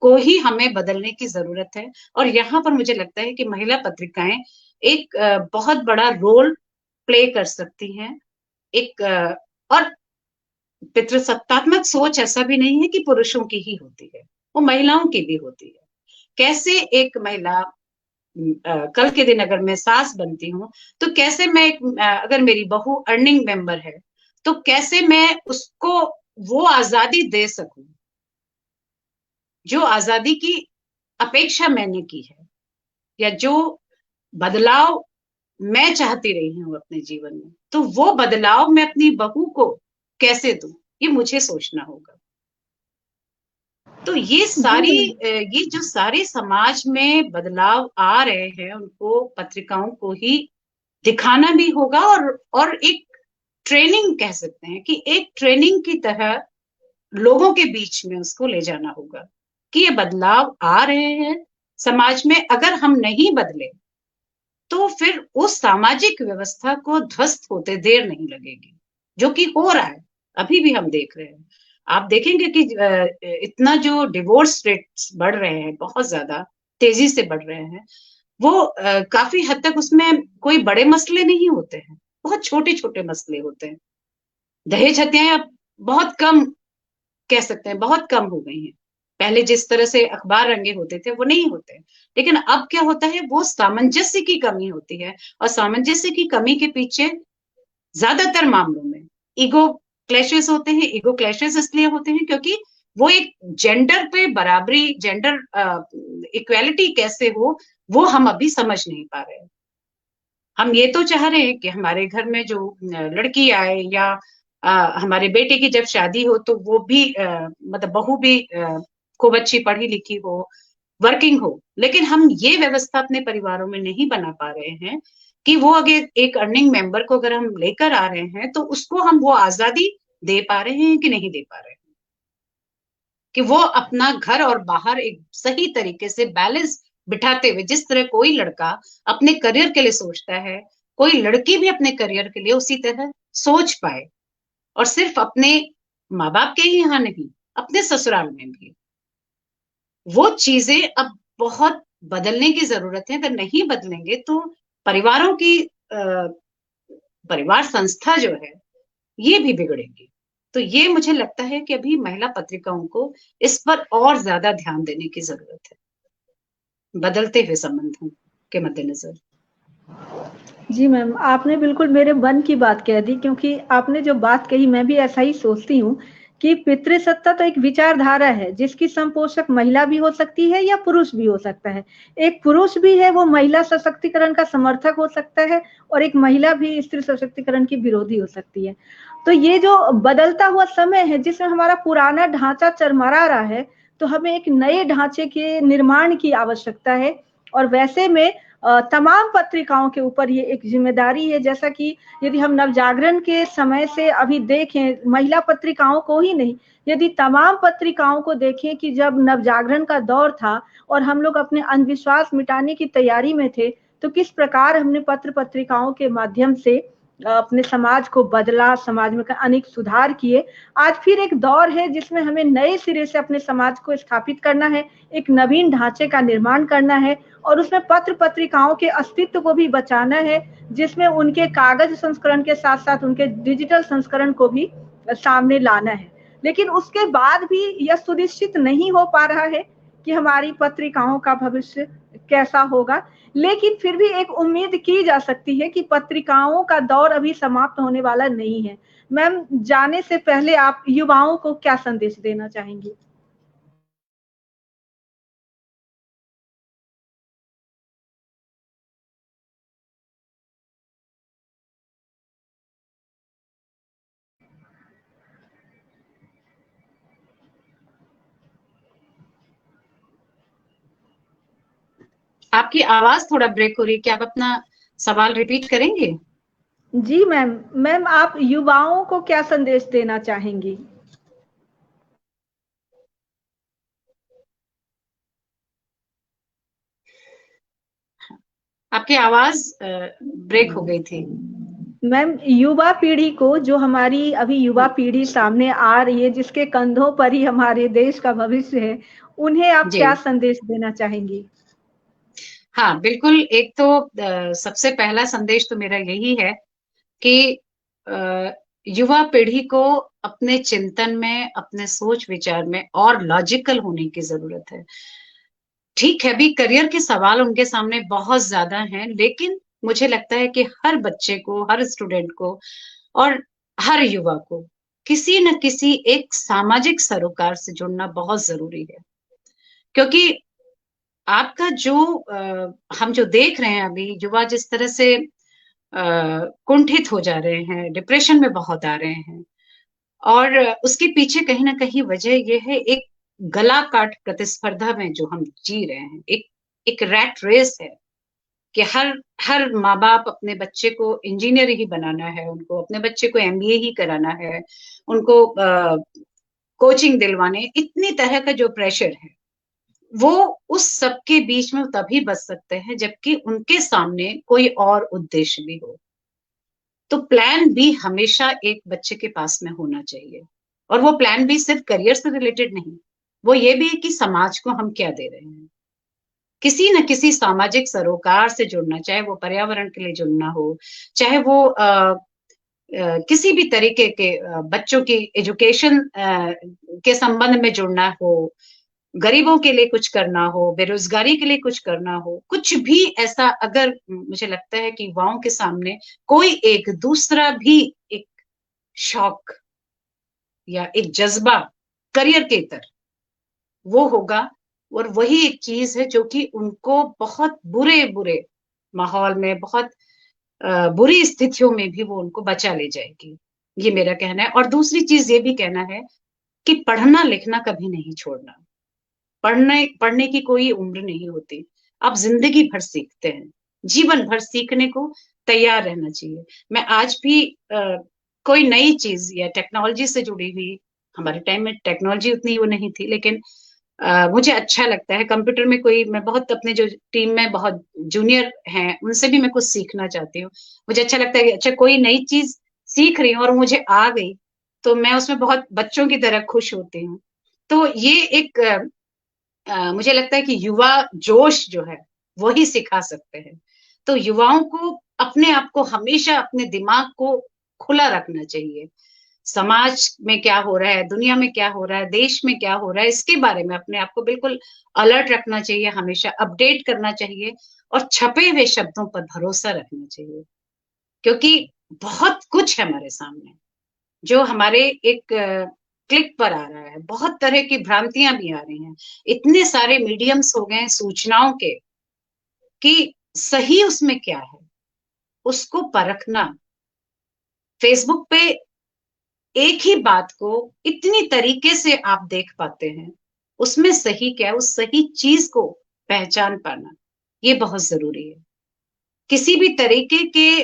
को ही हमें बदलने की जरूरत है। और यहाँ पर मुझे लगता है कि महिला पत्रिकाएं एक बहुत बड़ा रोल प्ले कर सकती हैं। एक और पितृसत्तात्मक सोच ऐसा भी नहीं है कि पुरुषों की ही होती है, वो महिलाओं की भी होती है। कैसे एक महिला कल के दिन अगर मैं सास बनती हूँ, तो कैसे मैं अगर मेरी बहू अर्निंग मेंबर है, तो कैसे मैं उसको वो आजादी दे सकूं जो आजादी की अपेक्षा मैंने की है, या जो बदलाव मैं चाहती रही हूँ अपने जीवन में, तो वो बदलाव मैं अपनी बहू को कैसे दूं, ये मुझे सोचना होगा। तो ये सारी जी ये जो सारे समाज में बदलाव आ रहे हैं, उनको पत्रिकाओं को ही दिखाना भी होगा, और एक ट्रेनिंग कह सकते हैं कि एक ट्रेनिंग की तरह लोगों के बीच में उसको ले जाना होगा कि ये बदलाव आ रहे हैं समाज में। अगर हम नहीं बदले तो फिर उस सामाजिक व्यवस्था को ध्वस्त होते देर नहीं लगेगी, जो कि हो रहा है, अभी भी हम देख रहे हैं। आप देखेंगे कि इतना जो डिवोर्स रेट्स बढ़ रहे हैं, बहुत ज्यादा तेजी से बढ़ रहे हैं, वो काफी हद तक उसमें कोई बड़े मसले नहीं होते हैं, बहुत छोटे छोटे मसले होते हैं। दहेज हत्याएं अब बहुत कम, कह सकते हैं बहुत कम हो गई हैं। पहले जिस तरह से अखबार रंगे होते थे वो नहीं होते, लेकिन अब क्या होता है, वो सामंजस्य की कमी होती है। और सामंजस्य की कमी के पीछे ज्यादातर मामलों में ईगो क्लैशेस होते हैं। ईगो क्लैशेस इसलिए होते हैं क्योंकि वो एक जेंडर पे बराबरी, जेंडर इक्वेलिटी कैसे हो, वो हम अभी समझ नहीं पा रहे हैं। हम ये तो चाह रहे हैं कि हमारे घर में जो लड़की आए, या हमारे बेटे की जब शादी हो, तो वो भी मतलब बहू भी खूब अच्छी पढ़ी लिखी हो, वर्किंग हो। लेकिन हम ये व्यवस्था अपने परिवारों में नहीं बना पा रहे हैं कि वो अगर एक अर्निंग मेंबर को अगर हम लेकर आ रहे हैं, तो उसको हम वो आजादी दे पा रहे हैं कि नहीं दे पा रहे हैं, कि वो अपना घर और बाहर एक सही तरीके से बैलेंस बिठाते हुए, जिस तरह कोई लड़का अपने करियर के लिए सोचता है, कोई लड़की भी अपने करियर के लिए उसी तरह सोच पाए। और सिर्फ अपने माँ बाप के ही यहाँ नहीं, अपने ससुराल में भी वो चीजें अब बहुत बदलने की जरूरत है। अगर नहीं बदलेंगे तो परिवारों की परिवार संस्था जो है, ये भी बिगड़ेगी। तो ये मुझे लगता है कि अभी महिला पत्रिकाओं को इस पर और ज्यादा ध्यान देने की जरूरत है, बदलते हुए संबंधों के मद्देनजर। जी मैम, आपने बिल्कुल मेरे मन की बात कह दी, क्योंकि आपने जो बात कही मैं भी ऐसा ही सोचती हूँ कि पितृसत्ता तो एक विचारधारा है जिसकी संपोषक महिला भी हो सकती है या पुरुष भी हो सकता है। एक पुरुष भी है, वो महिला सशक्तिकरण का समर्थक हो सकता है, और एक महिला भी स्त्री सशक्तिकरण की विरोधी हो सकती है। तो ये जो बदलता हुआ समय है जिसमें हमारा पुराना ढांचा चरमरा रहा है, तो हमें एक नए ढांचे के निर्माण की आवश्यकता है। और वैसे में तमाम पत्रिकाओं के ऊपर ये एक जिम्मेदारी है। जैसा कि यदि हम नवजागरण के समय से अभी देखें, महिला पत्रिकाओं को ही नहीं, यदि तमाम पत्रिकाओं को देखें कि जब नवजागरण का दौर था और हम लोग अपने अंधविश्वास मिटाने की तैयारी में थे, तो किस प्रकार हमने पत्र पत्रिकाओं के माध्यम से अपने समाज को बदला, समाज में अनेक सुधार किए। आज फिर एक दौर है जिसमें हमें नए सिरे से अपने समाज को स्थापित करना है, एक नवीन ढांचे का निर्माण करना है, और उसमें पत्र पत्रिकाओं के अस्तित्व को भी बचाना है, जिसमें उनके कागज संस्करण के साथ साथ उनके डिजिटल संस्करण को भी सामने लाना है। लेकिन उसके बाद भी यह सुनिश्चित नहीं हो पा रहा है कि हमारी पत्रिकाओं का भविष्य कैसा होगा। लेकिन फिर भी एक उम्मीद की जा सकती है कि पत्रिकाओं का दौर अभी समाप्त होने वाला नहीं है। मैम, जाने से पहले आप युवाओं को क्या संदेश देना चाहेंगी? आपकी आवाज थोड़ा ब्रेक हो रही है, क्या आप अपना सवाल रिपीट करेंगे? जी मैम। मैम, आप युवाओं को क्या संदेश देना चाहेंगी? आप आपकी आवाज ब्रेक हो गई थी। मैम, युवा पीढ़ी को, जो हमारी अभी युवा पीढ़ी सामने आ रही है, जिसके कंधों पर ही हमारे देश का भविष्य है, उन्हें आप जी क्या संदेश देना चाहेंगी? हाँ, बिल्कुल। एक तो सबसे पहला संदेश तो मेरा यही है कि युवा पीढ़ी को अपने चिंतन में, अपने सोच विचार में और लॉजिकल होने की जरूरत है। ठीक है, अभी करियर के सवाल उनके सामने बहुत ज्यादा हैं, लेकिन मुझे लगता है कि हर बच्चे को, हर स्टूडेंट को और हर युवा को किसी न किसी एक सामाजिक सरोकार से जुड़ना बहुत जरूरी है। क्योंकि आपका जो हम जो देख रहे हैं अभी, युवा जिस तरह से कुंठित हो जा रहे हैं, डिप्रेशन में बहुत आ रहे हैं, और उसके पीछे कहीं ना कहीं वजह यह है, एक गला काट प्रतिस्पर्धा में जो हम जी रहे हैं, एक एक रैट रेस है कि हर हर माँ बाप अपने बच्चे को इंजीनियर ही बनाना है, उनको अपने बच्चे को एमबीए ही कराना है, उनको कोचिंग दिलवाने, इतनी तरह का जो प्रेशर है, वो उस सब के बीच में तभी बच सकते हैं जबकि उनके सामने कोई और उद्देश्य भी हो। तो प्लान बी हमेशा एक बच्चे के पास में होना चाहिए, और वो प्लान बी सिर्फ करियर से रिलेटेड नहीं, वो ये भी है कि समाज को हम क्या दे रहे हैं। किसी न किसी सामाजिक सरोकार से जुड़ना, चाहे वो पर्यावरण के लिए जुड़ना हो, चाहे वो किसी भी तरीके के बच्चों की एजुकेशन के संबंध में जुड़ना हो, गरीबों के लिए कुछ करना हो, बेरोजगारी के लिए कुछ करना हो, कुछ भी ऐसा, अगर मुझे लगता है कि युवाओं के सामने कोई एक दूसरा भी एक शौक या एक जज्बा करियर के इतर वो होगा, और वही एक चीज है जो कि उनको बहुत बुरे बुरे माहौल में, बहुत बुरी स्थितियों में भी वो उनको बचा ले जाएगी। ये मेरा कहना है। और दूसरी चीज ये भी कहना है कि पढ़ना लिखना कभी नहीं छोड़ना। पढ़ने की कोई उम्र नहीं होती, आप जिंदगी भर सीखते हैं, जीवन भर सीखने को तैयार रहना चाहिए। मैं आज भी कोई नई चीज या टेक्नोलॉजी से जुड़ी हुई, हमारे टाइम में टेक्नोलॉजी उतनी वो नहीं थी, लेकिन मुझे अच्छा लगता है कंप्यूटर में कोई, मैं बहुत अपने जो टीम में बहुत जूनियर हैं उनसे भी मैं कुछ सीखना चाहती हूँ। मुझे अच्छा लगता है कि अच्छा कोई नई चीज सीख रही हूँ और मुझे आ गई, तो मैं उसमें बहुत बच्चों की तरह खुश होती हूँ। तो ये एक मुझे लगता है कि युवा जोश जो है वही सिखा सकते हैं। तो युवाओं को अपने आप को हमेशा, अपने दिमाग को खुला रखना चाहिए। समाज में क्या हो रहा है, दुनिया में क्या हो रहा है, देश में क्या हो रहा है, इसके बारे में अपने आप को बिल्कुल अलर्ट रखना चाहिए, हमेशा अपडेट करना चाहिए, और छपे हुए शब्दों पर भरोसा रखना चाहिए। क्योंकि बहुत कुछ है हमारे सामने जो हमारे एक क्लिक पर आ रहा है, बहुत तरह की भ्रांतियां भी आ रही हैं, इतने सारे मीडियम्स हो गए हैं सूचनाओं के कि सही उसमें क्या है उसको परखना। फेसबुक पे एक ही बात को इतनी तरीके से आप देख पाते हैं, उसमें सही क्या है, उस सही चीज को पहचान पाना ये बहुत जरूरी है। किसी भी तरीके के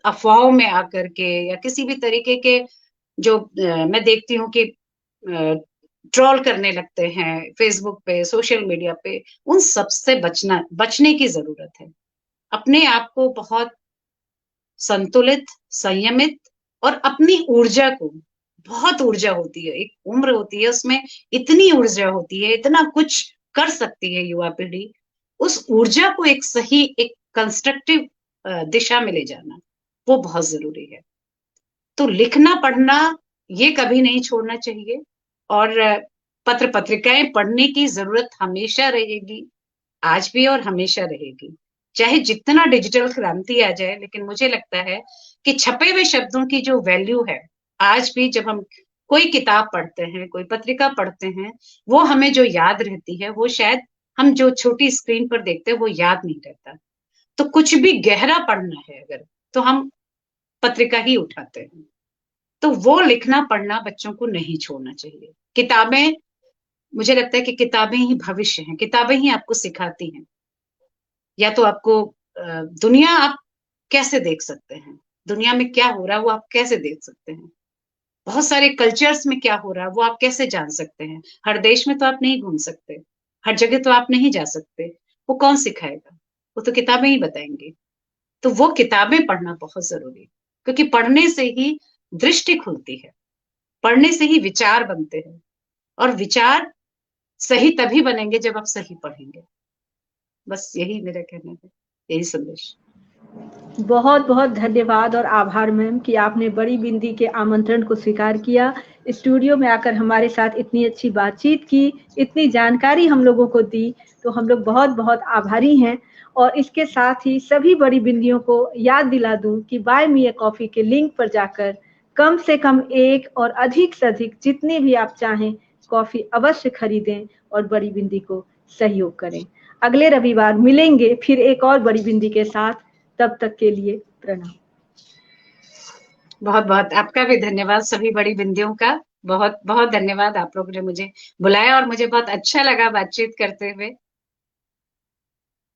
अफवाहों में आकर के, या किसी भी तरीके के जो मैं देखती हूँ कि ट्रोल करने लगते हैं फेसबुक पे, सोशल मीडिया पे, उन सब से बचने की जरूरत है। अपने आप को बहुत संतुलित, संयमित, और अपनी ऊर्जा को, बहुत ऊर्जा होती है, एक उम्र होती है उसमें इतनी ऊर्जा होती है, इतना कुछ कर सकती है युवा पीढ़ी, उस ऊर्जा को एक सही, एक कंस्ट्रक्टिव दिशा में ले जाना वो बहुत जरूरी है। तो लिखना पढ़ना ये कभी नहीं छोड़ना चाहिए, और पत्र पत्रिकाएं पढ़ने की जरूरत हमेशा रहेगी, आज भी और हमेशा रहेगी, चाहे जितना डिजिटल क्रांति आ जाए। लेकिन मुझे लगता है कि छपे हुए शब्दों की जो वैल्यू है, आज भी जब हम कोई किताब पढ़ते हैं, कोई पत्रिका पढ़ते हैं, वो हमें जो याद रहती है वो शायद हम जो छोटी स्क्रीन पर देखते हैं वो याद नहीं रहता। तो कुछ भी गहरा पढ़ना है अगर, तो हम पत्रिका ही उठाते हैं। तो वो लिखना पढ़ना बच्चों को नहीं छोड़ना चाहिए। किताबें, मुझे लगता है कि किताबें ही भविष्य हैं, किताबें ही आपको सिखाती हैं। या तो आपको दुनिया आप कैसे देख सकते हैं, दुनिया में क्या हो रहा है वो आप कैसे देख सकते हैं, बहुत सारे कल्चर्स में क्या हो रहा है वो आप कैसे जान सकते हैं। हर देश में तो आप नहीं घूम सकते, हर जगह तो आप नहीं जा सकते, वो कौन सिखाएगा। वो तो किताबें ही बताएंगी। तो वो किताबें पढ़ना बहुत जरूरी है, क्योंकि पढ़ने से ही दृष्टि खुलती है, पढ़ने से ही विचार बनते हैं, और विचार सही तभी बनेंगे जब आप सही पढ़ेंगे। बस यही मेरा कहना है, यही संदेश। बहुत बहुत धन्यवाद और आभार मैम कि आपने बड़ी बिंदी के आमंत्रण को स्वीकार किया, स्टूडियो में आकर हमारे साथ इतनी अच्छी बातचीत की, इतनी जानकारी हम लोगों को दी, तो हम लोग बहुत बहुत आभारी हैं। और इसके साथ ही सभी बड़ी बिंदियों को याद दिला दूं कि बाय मी अ कॉफ़ी के लिंक पर जाकर कम से कम एक और अधिक से अधिक जितनी भी आप चाहें कॉफ़ी अवश्य खरीदें और बड़ी बिंदी को सहयोग करें। अगले रविवार मिलेंगे फिर एक और बड़ी बिंदी के साथ, तब तक के लिए प्रणाम। बहुत बहुत आपका भी धन्यवाद, सभी बड़ी बिंदियों का बहुत बहुत धन्यवाद। आप लोगों ने मुझे बुलाया और मुझे बहुत अच्छा लगा बातचीत करते हुए।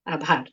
आभार।